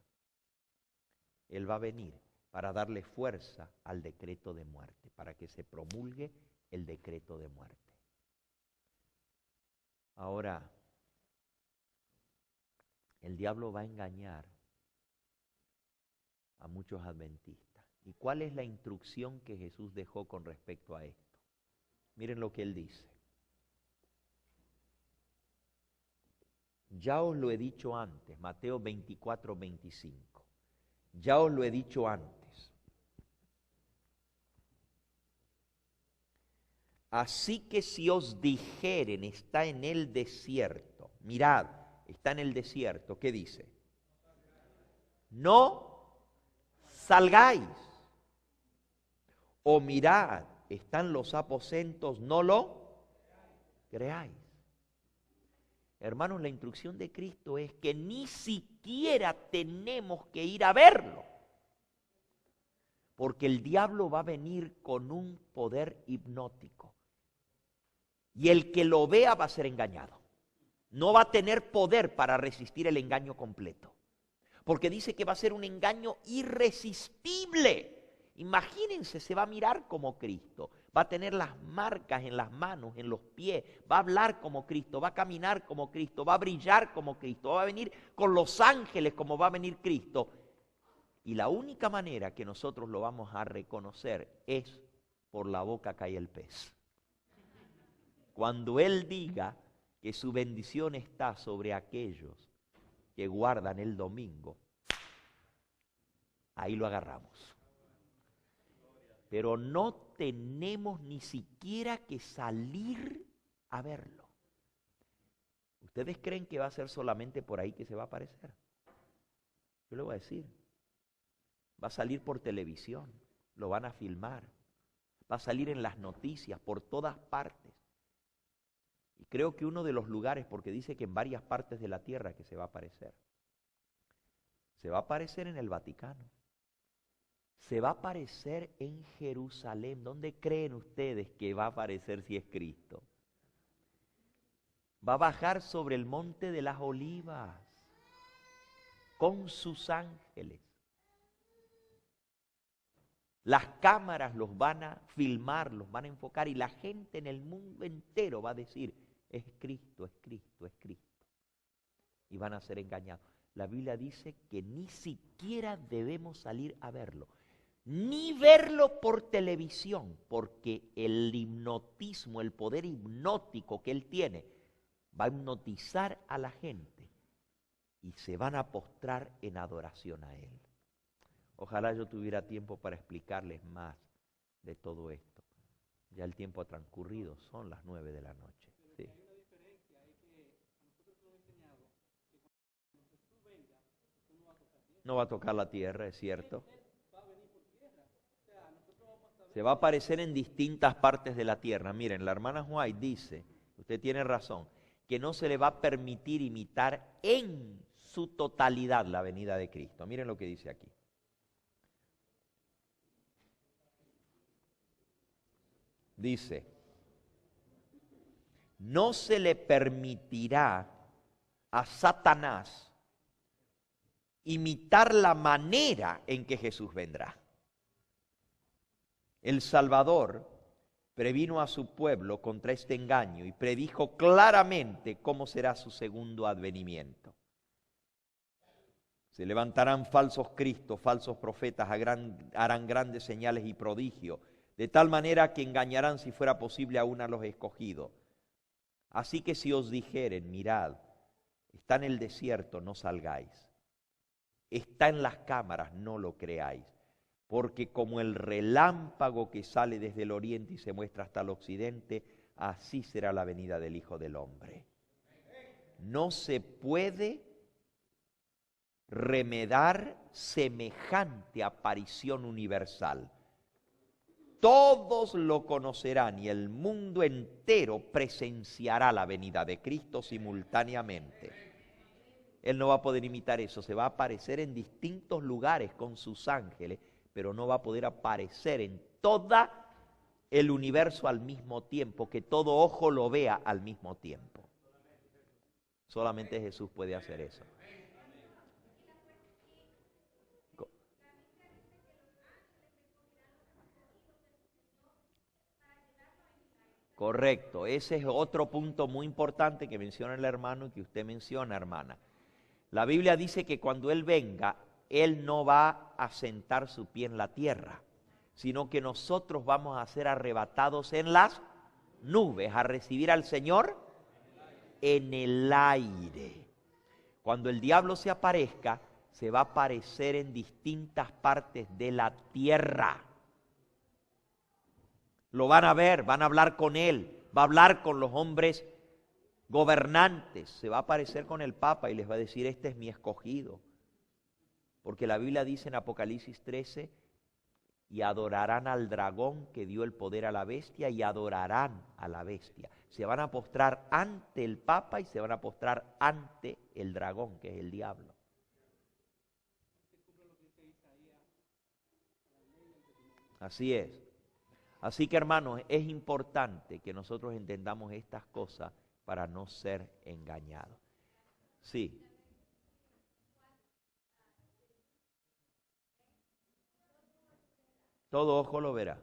él va a venir para darle fuerza al decreto de muerte, para que se promulgue el decreto de muerte. Ahora, el diablo va a engañar a muchos adventistas. ¿Y cuál es la instrucción que Jesús dejó con respecto a esto? Miren lo que él dice. Ya os lo he dicho antes, Mateo 24, 25. Ya os lo he dicho antes. Así que si os dijeren, está en el desierto, mirad, está en el desierto, ¿qué dice? No salgáis. O mirad, están los aposentos, no lo creáis. Hermanos, la instrucción de Cristo es que ni siquiera tenemos que ir a verlo. Porque el diablo va a venir con un poder hipnótico. Y el que lo vea va a ser engañado. No va a tener poder para resistir el engaño completo. Porque dice que va a ser un engaño irresistible. Imagínense, se va a mirar como Cristo. Va a tener las marcas en las manos, en los pies. Va a hablar como Cristo, va a caminar como Cristo, va a brillar como Cristo. Va a venir con los ángeles como va a venir Cristo. Y la única manera que nosotros lo vamos a reconocer es por la boca cae el pez. Cuando Él diga que su bendición está sobre aquellos que guardan el domingo, ahí lo agarramos. Pero no tenemos ni siquiera que salir a verlo. ¿Ustedes creen que va a ser solamente por ahí que se va a aparecer? Yo le voy a decir. Va a salir por televisión, lo van a filmar, va a salir en las noticias, por todas partes. Y creo que uno de los lugares, porque dice que en varias partes de la tierra que se va a aparecer en el Vaticano. Se va a aparecer en Jerusalén. ¿Dónde creen ustedes que va a aparecer si es Cristo? Va a bajar sobre el monte de las olivas con sus ángeles. Las cámaras los van a filmar, los van a enfocar y la gente en el mundo entero va a decir, es Cristo, es Cristo, es Cristo. Y van a ser engañados. La Biblia dice que ni siquiera debemos salir a verlo, ni verlo por televisión, porque el hipnotismo, el poder hipnótico que él tiene, va a hipnotizar a la gente y se van a postrar en adoración a él. Ojalá yo tuviera tiempo para explicarles más de todo esto. Ya el tiempo ha transcurrido, son las 9 de la noche. Sí. No va a tocar la tierra, es cierto. Se va a aparecer en distintas partes de la tierra. Miren, la hermana White dice, usted tiene razón, que no se le va a permitir imitar en su totalidad la venida de Cristo. Miren lo que dice aquí. Dice, no se le permitirá a Satanás imitar la manera en que Jesús vendrá. El Salvador previno a su pueblo contra este engaño y predijo claramente cómo será su segundo advenimiento. Se levantarán falsos cristos, falsos profetas, harán grandes señales y prodigios, de tal manera que engañarán si fuera posible aún a los escogidos. Así que si os dijeren, mirad, está en el desierto, no salgáis. Está en las cámaras, no lo creáis. Porque como el relámpago que sale desde el oriente y se muestra hasta el occidente, así será la venida del Hijo del Hombre. No se puede remedar semejante aparición universal. Todos lo conocerán y el mundo entero presenciará la venida de Cristo simultáneamente. Él no va a poder imitar eso, se va a aparecer en distintos lugares con sus ángeles, pero no va a poder aparecer en todo el universo al mismo tiempo, que todo ojo lo vea al mismo tiempo. Solamente Jesús puede hacer eso. Correcto, ese es otro punto muy importante que menciona el hermano y que usted menciona, hermana. La Biblia dice que cuando Él venga, Él no va a sentar su pie en la tierra, sino que nosotros vamos a ser arrebatados en las nubes, a recibir al Señor en el aire. Cuando el diablo se aparezca, se va a aparecer en distintas partes de la tierra. Lo van a ver, van a hablar con él, va a hablar con los hombres gobernantes, se va a aparecer con el Papa y les va a decir, este es mi escogido. Porque la Biblia dice en Apocalipsis 13, y adorarán al dragón que dio el poder a la bestia y adorarán a la bestia. Se van a postrar ante el Papa y se van a postrar ante el dragón, que es el diablo. Así es. Así que, hermanos, es importante que nosotros entendamos estas cosas para no ser engañados. Sí. Todo ojo lo verá.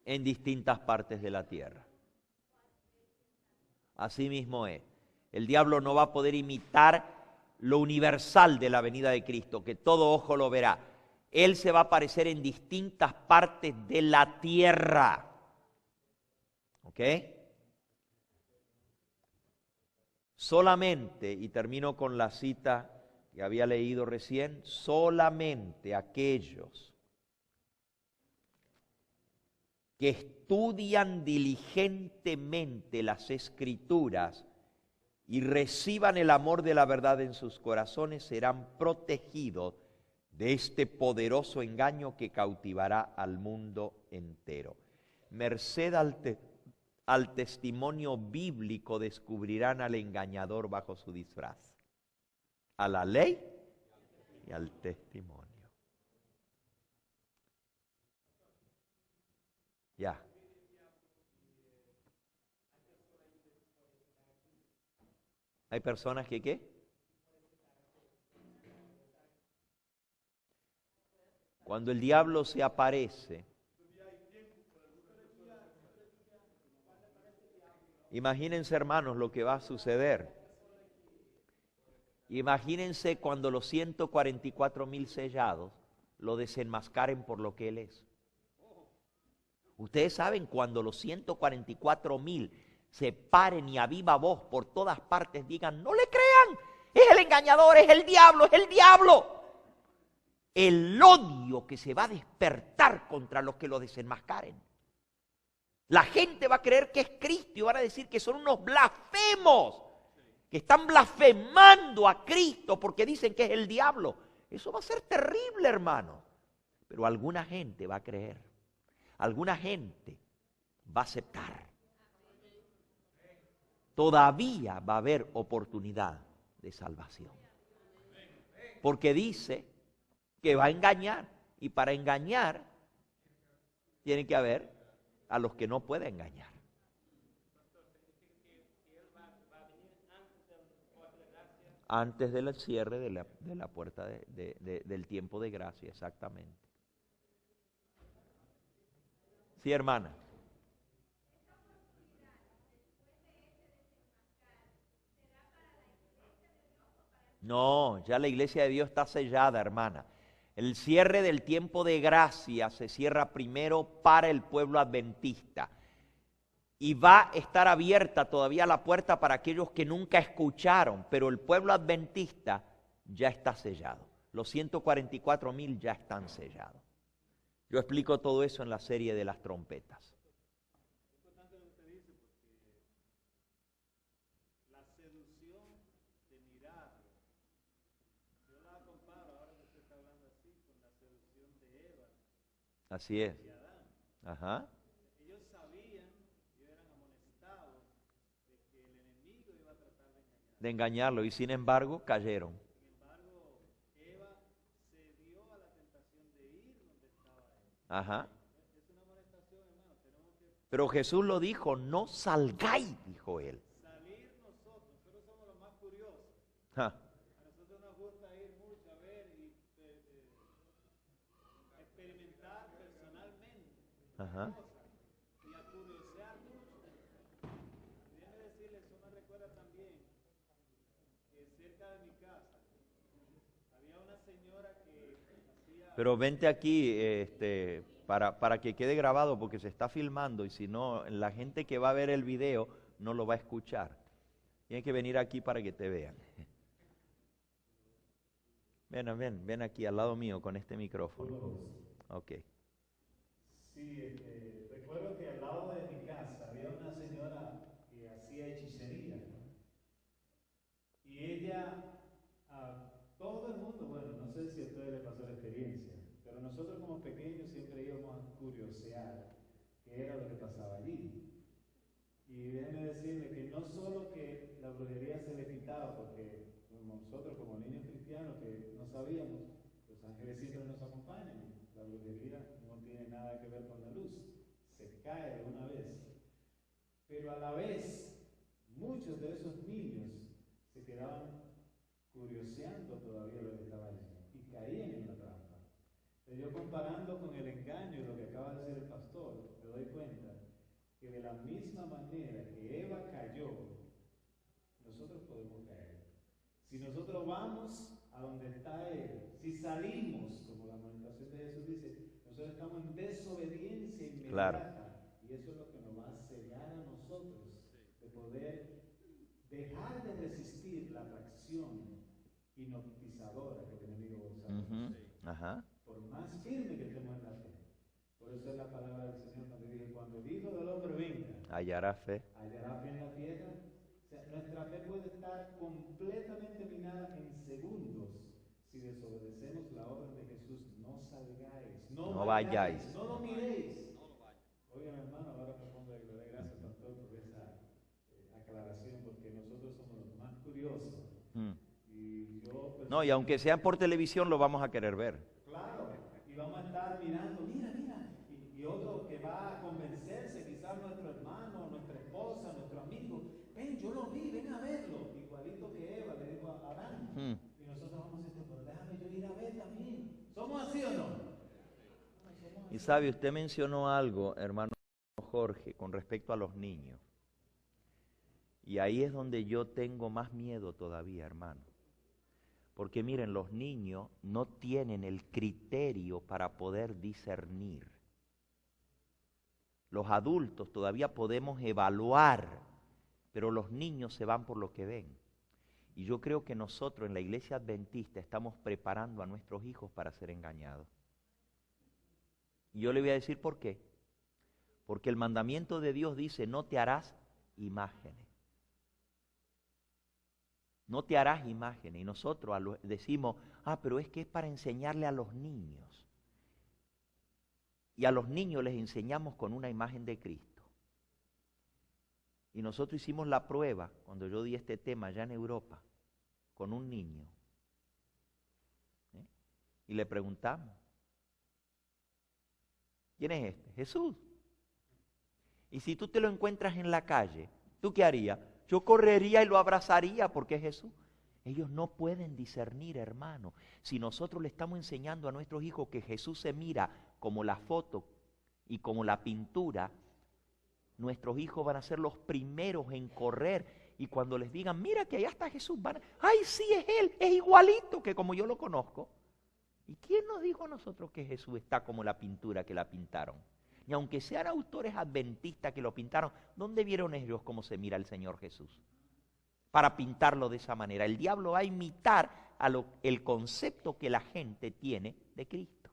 En distintas partes de la tierra. Así mismo es. El diablo no va a poder imitar lo universal de la venida de Cristo, que todo ojo lo verá. Él se va a aparecer en distintas partes de la tierra. ¿Ok? Solamente, y termino con la cita que había leído recién, solamente aquellos que estudian diligentemente las Escrituras y reciban el amor de la verdad en sus corazones serán protegidos de este poderoso engaño que cautivará al mundo entero. Merced al testimonio bíblico descubrirán al engañador bajo su disfraz. A la ley y al testimonio. Ya. Hay personas que ¿qué? Cuando el diablo se aparece, imagínense, hermanos, lo que va a suceder. Imagínense cuando los 144,000 sellados lo desenmascaren por lo que él es. Ustedes saben, cuando los 144,000 se paren y a viva voz por todas partes digan, no le crean, es el engañador, es el diablo, es el diablo. El odio que se va a despertar contra los que lo desenmascaren. La gente va a creer que es Cristo y van a decir que son unos blasfemos, que están blasfemando a Cristo porque dicen que es el diablo. Eso va a ser terrible, hermano. Pero alguna gente va a creer. Alguna gente va a aceptar. Todavía va a haber oportunidad de salvación. Porque dice que va a engañar. Y para engañar tiene que haber a los que no puede engañar. Antes del cierre de la puerta del tiempo de gracia, exactamente. Sí, hermana. No, ya la iglesia de Dios está sellada, hermana. El cierre del tiempo de gracia se cierra primero para el pueblo adventista. Y va a estar abierta todavía la puerta para aquellos que nunca escucharon, pero el pueblo adventista ya está sellado. Los 144,000 ya están sellados. Yo explico todo eso en la serie de las trompetas. Así es. Ajá. Ellos sabían y eran amonestados de que el enemigo iba a tratar de engañarlo y sin embargo cayeron. Sin embargo, Eva cedió a la tentación de ir donde estaba él. Ajá. Es una amonestación, hermano. Tenemos que Pero Jesús lo dijo, no salgáis, dijo él. salir nosotros somos los más curiosos. Ja. A nosotros nos gusta ir mucho a ver y experimentar personalmente Ajá. cosas y a curiosear mucho. Déjeme decirles, eso me recuerda también que cerca de mi casa había una señora que hacía... Pero vente aquí para que quede grabado porque se está filmando y si no, la gente que va a ver el video no lo va a escuchar. Tienes que venir aquí para que te vean. Ven aquí al lado mío con este micrófono. Ok. Sí, recuerdo que al lado de mi casa había una señora que hacía hechicería, ¿no? Y ella, a todo el mundo, bueno, no sé si a ustedes les pasó la experiencia, pero nosotros como pequeños siempre íbamos a curiosear qué era lo que pasaba allí. Y déjenme decirle que no solo que la brujería se le quitaba, porque nosotros como niños cristianos que no sabíamos, los ángeles siempre nos acompañan. La brujería no tiene nada que ver con la luz, se cae de una vez. Pero a la vez, muchos de esos niños se quedaban curioseando todavía lo que estaba allí y caían en la trampa. Pero yo comparando con el engaño y lo que acaba de decir el pastor, me doy cuenta que de la misma manera que Eva cayó, nosotros podemos caer. Si nosotros vamos a donde está Él, si salimos, como la amonestación de Jesús dice, nosotros estamos en desobediencia inmediata. Claro. Y eso es lo que nos va a sellar a nosotros, de poder dejar de resistir la atracción hipnotizadora que el enemigo usa. Ajá. Por más firme que estemos en la fe. Por eso es la palabra del Señor cuando dice, cuando el Hijo del Hombre venga, Hallará fe. hallará fe en la tierra. O sea, nuestra fe puede estar completamente minada en segundos si desobedecemos la orden de Jesús. No salgáis, No vayáis. no lo miréis. Oigan, hermano, ahora me pongo de gloria. Gracias, pastor, por esa aclaración, porque nosotros somos los más curiosos. Y yo No, y aunque sean por televisión, lo vamos a querer ver. Claro, y vamos a estar mirando, mira, y otro que va a convencerse, quizás nuestro hermano, nuestra esposa, nuestro amigo, ven, yo lo vi, ven a verlo, igualito que Eva le dijo a Adán. Y nosotros vamos a decir, pero déjame yo ir a ver también. ¿Somos así o no? Y sabe, usted mencionó algo, hermano Jorge, con respecto a los niños. Y ahí es donde yo tengo más miedo todavía, hermano. Porque miren, los niños no tienen el criterio para poder discernir. Los adultos todavía podemos evaluar, pero los niños se van por lo que ven. Y yo creo que nosotros en la iglesia adventista estamos preparando a nuestros hijos para ser engañados. Y yo le voy a decir por qué. Porque el mandamiento de Dios dice, no te harás imágenes. No te harás imágenes. Y nosotros decimos, pero es que es para enseñarle a los niños. Y a los niños les enseñamos con una imagen de Cristo. Y nosotros hicimos la prueba, cuando yo di este tema allá en Europa, con un niño. Y le preguntamos, ¿quién es este? Jesús. Y si tú te lo encuentras en la calle, ¿tú qué harías? Yo correría y lo abrazaría porque es Jesús. Ellos no pueden discernir, hermano. Si nosotros le estamos enseñando a nuestros hijos que Jesús se mira como la foto y como la pintura, nuestros hijos van a ser los primeros en correr. Y cuando les digan, mira que allá está Jesús, van a, ¡ay, sí es Él! Es igualito que como yo lo conozco. ¿Y quién nos dijo a nosotros que Jesús está como la pintura que la pintaron? Y aunque sean autores adventistas que lo pintaron, ¿dónde vieron ellos cómo se mira el Señor Jesús? Para pintarlo de esa manera. El diablo va a imitar el concepto que la gente tiene de Cristo.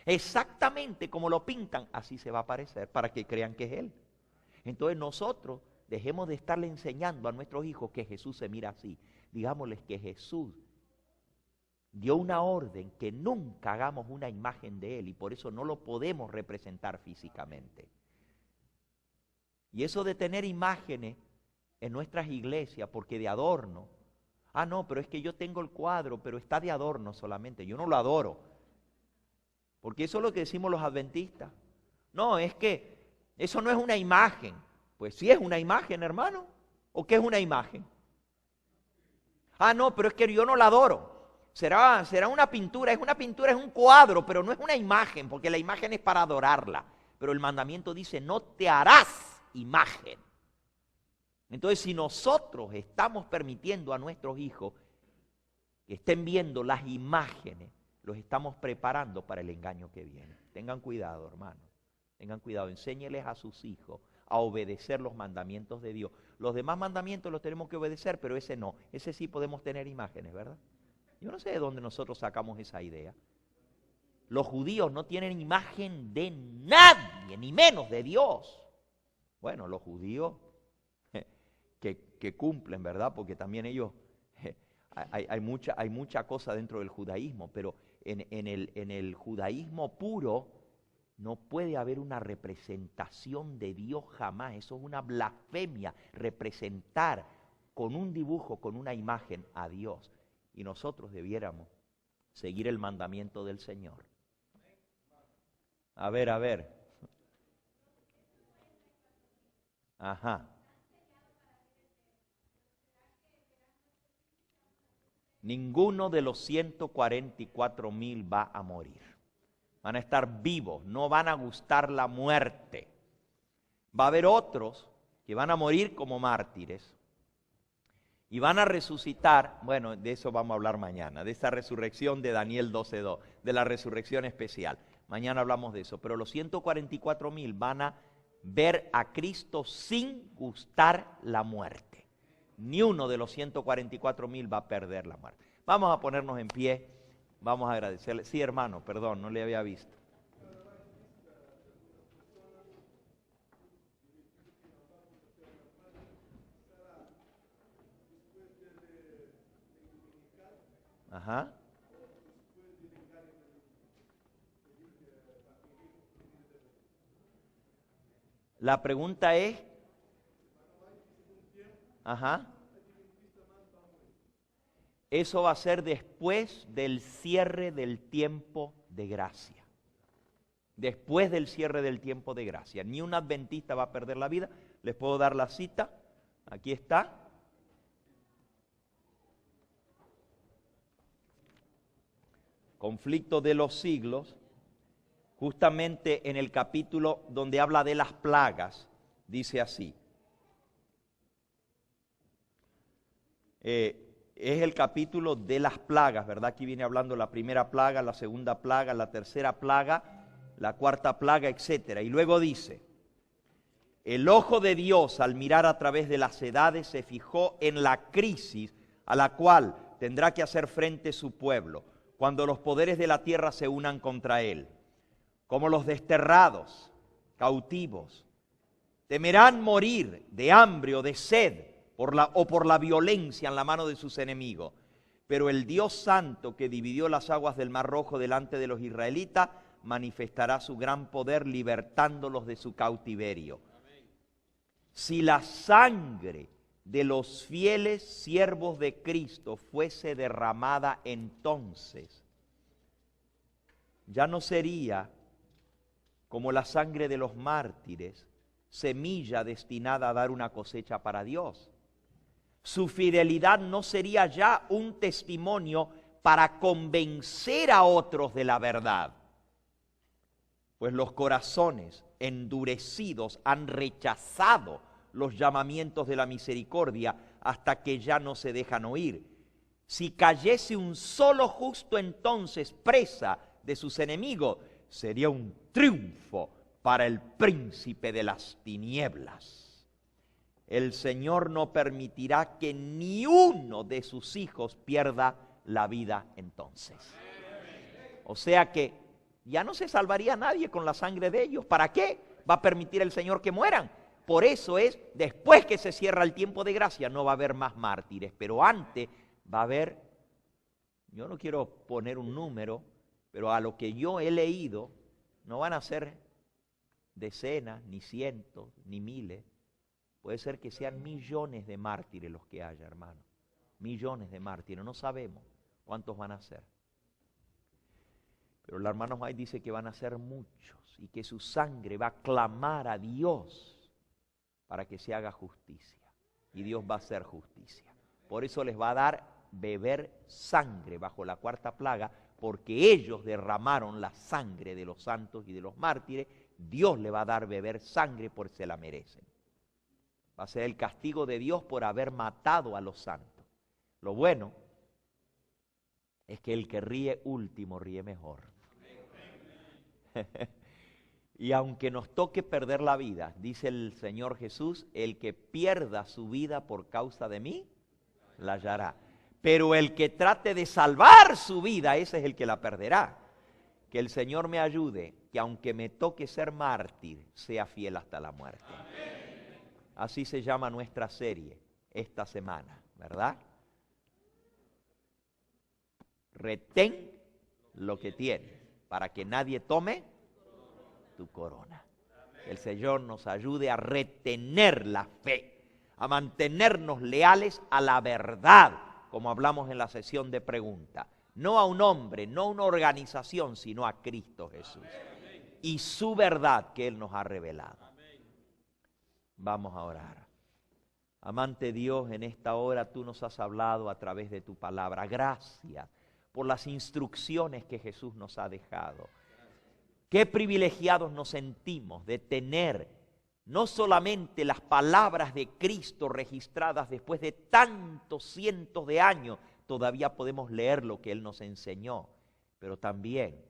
Exactamente como lo pintan, así se va a parecer para que crean que es Él. Entonces nosotros dejemos de estarle enseñando a nuestros hijos que Jesús se mira así. Digámosles que Jesús dio una orden que nunca hagamos una imagen de Él y por eso no lo podemos representar físicamente. Y eso de tener imágenes en nuestras iglesias, porque de adorno, no, pero es que yo tengo el cuadro, pero está de adorno solamente, yo no lo adoro. Porque eso es lo que decimos los adventistas. No, es que eso no es una imagen. Pues sí es una imagen, hermano. ¿O qué es una imagen? No, pero es que yo no la adoro. Será una pintura, es un cuadro, pero no es una imagen, porque la imagen es para adorarla. Pero el mandamiento dice, no te harás imagen. Entonces, si nosotros estamos permitiendo a nuestros hijos que estén viendo las imágenes, los estamos preparando para el engaño que viene. Tengan cuidado, hermano. Tengan cuidado, enséñeles a sus hijos a obedecer los mandamientos de Dios. Los demás mandamientos los tenemos que obedecer, pero ese no. Ese sí podemos tener imágenes, ¿verdad? Yo no sé de dónde nosotros sacamos esa idea. Los judíos no tienen imagen de nadie, ni menos de Dios. Bueno, los judíos que cumplen, ¿verdad? Porque también ellos, hay mucha cosa dentro del judaísmo, pero en el judaísmo puro no puede haber una representación de Dios jamás. Eso es una blasfemia, representar con un dibujo, con una imagen a Dios. Y nosotros debiéramos seguir el mandamiento del Señor. A ver. Ajá. Ninguno de los 144,000 va a morir. Van a estar vivos, no van a gustar la muerte. Va a haber otros que van a morir como mártires y van a resucitar. Bueno, de eso vamos a hablar mañana, de esa resurrección de Daniel 12:2, de la resurrección especial. Mañana hablamos de eso, pero los 144,000 van a ver a Cristo sin gustar la muerte. Ni uno de los 144,000 va a perder la muerte. Vamos a ponernos en pie, vamos a agradecerle. Sí, hermano, perdón, no le había visto. Ajá. La pregunta es, ajá, Eso va a ser después del cierre del tiempo de gracia. Después del cierre del tiempo de gracia. Ni un adventista va a perder la vida. Les puedo dar la cita. Aquí está. Conflicto de los siglos. Justamente en el capítulo donde habla de las plagas, dice así. Es el capítulo de las plagas, ¿verdad? Aquí viene hablando la primera plaga, la segunda plaga, la tercera plaga, la cuarta plaga, etc. Y luego dice, el ojo de Dios al mirar a través de las edades se fijó en la crisis a la cual tendrá que hacer frente su pueblo, cuando los poderes de la tierra se unan contra él. Como los desterrados, cautivos, temerán morir de hambre o de sed por la violencia en la mano de sus enemigos. Pero el Dios Santo que dividió las aguas del Mar Rojo delante de los israelitas manifestará su gran poder libertándolos de su cautiverio. Si la sangre de los fieles siervos de Cristo fuese derramada entonces, ya no sería como la sangre de los mártires, semilla destinada a dar una cosecha para Dios. Su fidelidad no sería ya un testimonio para convencer a otros de la verdad, pues los corazones endurecidos han rechazado los llamamientos de la misericordia hasta que ya no se dejan oír. Si cayese un solo justo entonces presa de sus enemigos, sería un triunfo para el príncipe de las tinieblas. El Señor no permitirá que ni uno de sus hijos pierda la vida entonces. O sea que ya no se salvaría nadie con la sangre de ellos. ¿Para qué va a permitir el Señor que mueran? Por eso es, después que se cierra el tiempo de gracia, no va a haber más mártires, pero antes va a haber, yo no quiero poner un número, pero a lo que yo he leído, no van a ser decenas, ni cientos, ni miles. Puede ser que sean millones de mártires los que haya, hermano. Millones de mártires, no sabemos cuántos van a ser. Pero el hermano May dice que van a ser muchos y que su sangre va a clamar a Dios para que se haga justicia. Y Dios va a hacer justicia. Por eso les va a dar beber sangre bajo la cuarta plaga, porque ellos derramaron la sangre de los santos y de los mártires. Dios le va a dar beber sangre porque se la merecen. Va a ser el castigo de Dios por haber matado a los santos. Lo bueno es que el que ríe último ríe mejor. Y aunque nos toque perder la vida, dice el Señor Jesús, el que pierda su vida por causa de mí, la hallará. Pero el que trate de salvar su vida, ese es el que la perderá. Que el Señor me ayude, que aunque me toque ser mártir, sea fiel hasta la muerte. Así se llama nuestra serie esta semana, ¿verdad? Retén lo que tienes, para que nadie tome tu corona. Que el Señor nos ayude a retener la fe, a mantenernos leales a la verdad, como hablamos en la sesión de preguntas. No a un hombre, no a una organización, sino a Cristo Jesús. Y su verdad que Él nos ha revelado. Vamos a orar. Amante Dios, en esta hora tú nos has hablado a través de tu palabra. Gracias por las instrucciones que Jesús nos ha dejado. Qué privilegiados nos sentimos de tener no solamente las palabras de Cristo registradas después de tantos cientos de años, todavía podemos leer lo que Él nos enseñó, pero también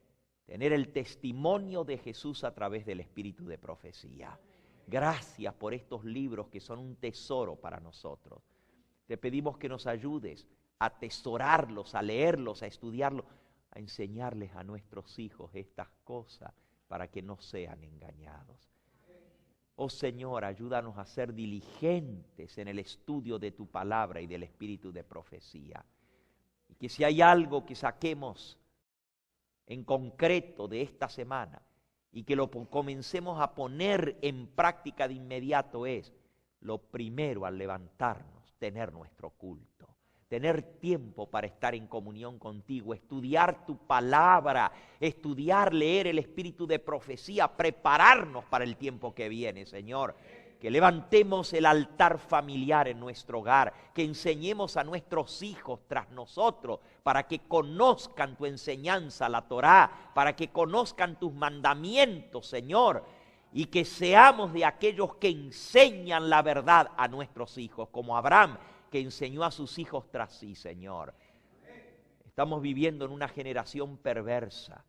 tener el testimonio de Jesús a través del espíritu de profecía. Gracias por estos libros que son un tesoro para nosotros. Te pedimos que nos ayudes a atesorarlos, a leerlos, a estudiarlos, a enseñarles a nuestros hijos estas cosas para que no sean engañados. Oh Señor, ayúdanos a ser diligentes en el estudio de tu palabra y del espíritu de profecía. Y que si hay algo que saquemos en concreto de esta semana y que lo comencemos a poner en práctica de inmediato es, lo primero al levantarnos, tener nuestro culto. tener tiempo para estar en comunión contigo, estudiar tu palabra, estudiar, leer el espíritu de profecía, prepararnos para el tiempo que viene, Señor. Que levantemos el altar familiar en nuestro hogar, que enseñemos a nuestros hijos tras nosotros, para que conozcan tu enseñanza, la Torá, para que conozcan tus mandamientos, Señor, y que seamos de aquellos que enseñan la verdad a nuestros hijos, como Abraham, que enseñó a sus hijos tras sí, Señor. Estamos viviendo en una generación perversa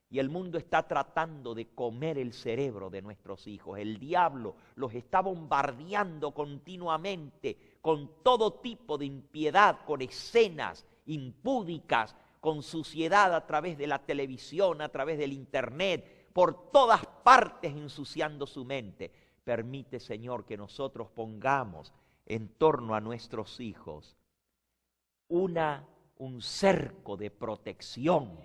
y el mundo está tratando de comer el cerebro de nuestros hijos. El diablo los está bombardeando continuamente con todo tipo de impiedad, con escenas impúdicas, con suciedad a través de la televisión, a través del internet, por todas partes ensuciando su mente. Permite, Señor, que nosotros pongamos en torno a nuestros hijos un cerco de protección,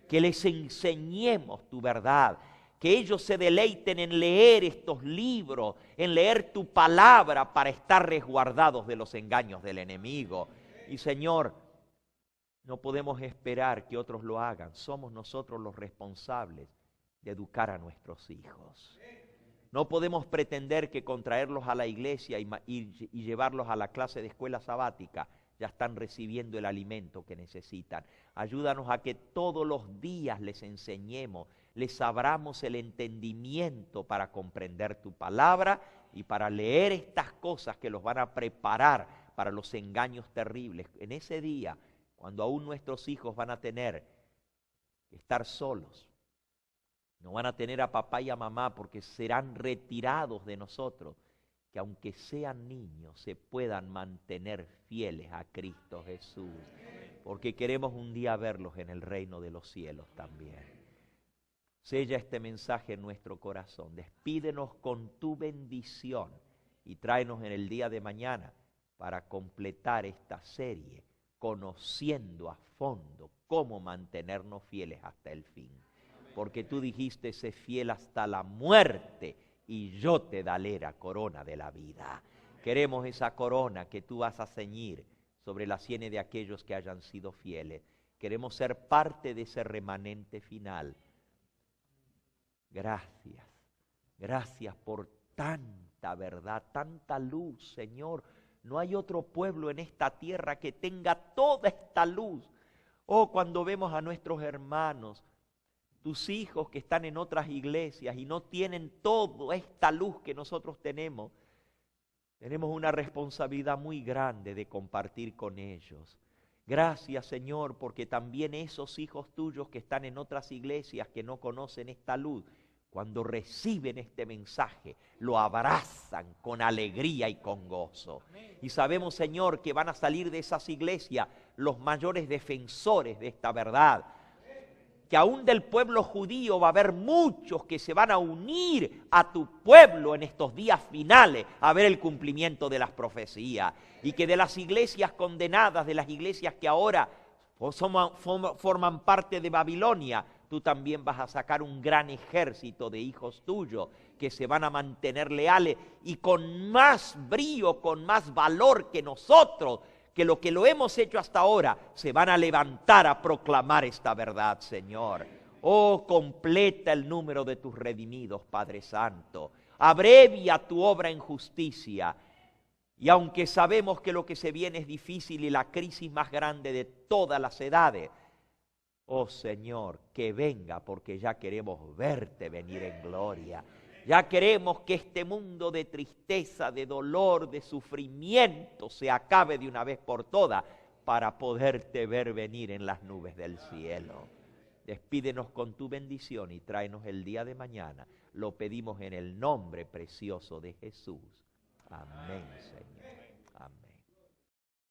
que les enseñemos tu verdad, que ellos se deleiten en leer estos libros, en leer tu palabra para estar resguardados de los engaños del enemigo. Y Señor, no podemos esperar que otros lo hagan, somos nosotros los responsables de educar a nuestros hijos. No podemos pretender que con traerlos a la iglesia y llevarlos a la clase de escuela sabática ya están recibiendo el alimento que necesitan. Ayúdanos a que todos los días les enseñemos, les abramos el entendimiento para comprender tu palabra y para leer estas cosas que los van a preparar para los engaños terribles. En ese día, cuando aún nuestros hijos van a tener que estar solos, no van a tener a papá y a mamá porque serán retirados de nosotros, que aunque sean niños se puedan mantener fieles a Cristo Jesús, porque queremos un día verlos en el reino de los cielos también. Sella este mensaje en nuestro corazón, despídenos con tu bendición y tráenos en el día de mañana para completar esta serie, conociendo a fondo cómo mantenernos fieles hasta el fin. Porque tú dijiste, sé fiel hasta la muerte y yo te daré la corona de la vida. Queremos esa corona que tú vas a ceñir sobre las sienes de aquellos que hayan sido fieles. Queremos ser parte de ese remanente final. Gracias, gracias por tanta verdad, tanta luz, Señor. No hay otro pueblo en esta tierra que tenga toda esta luz. Oh, cuando vemos a nuestros hermanos, tus hijos que están en otras iglesias y no tienen toda esta luz que nosotros tenemos, tenemos una responsabilidad muy grande de compartir con ellos. Gracias, Señor, porque también esos hijos tuyos que están en otras iglesias que no conocen esta luz, cuando reciben este mensaje, lo abrazan con alegría y con gozo. Y sabemos, Señor, que van a salir de esas iglesias los mayores defensores de esta verdad. Que aún del pueblo judío va a haber muchos que se van a unir a tu pueblo en estos días finales a ver el cumplimiento de las profecías. Y que de las iglesias condenadas, de las iglesias que ahora forman parte de Babilonia, tú también vas a sacar un gran ejército de hijos tuyos que se van a mantener leales y con más brío, con más valor que nosotros, que lo hemos hecho hasta ahora, se van a levantar a proclamar esta verdad, Señor. Oh, completa el número de tus redimidos, Padre Santo. Abrevia tu obra en justicia. Y aunque sabemos que lo que se viene es difícil y la crisis más grande de todas las edades, oh Señor, que venga, porque ya queremos verte venir en gloria. Ya queremos que este mundo de tristeza, de dolor, de sufrimiento se acabe de una vez por todas para poderte ver venir en las nubes del cielo. Despídenos con tu bendición y tráenos el día de mañana. Lo pedimos en el nombre precioso de Jesús. Amén, Señor. Amén.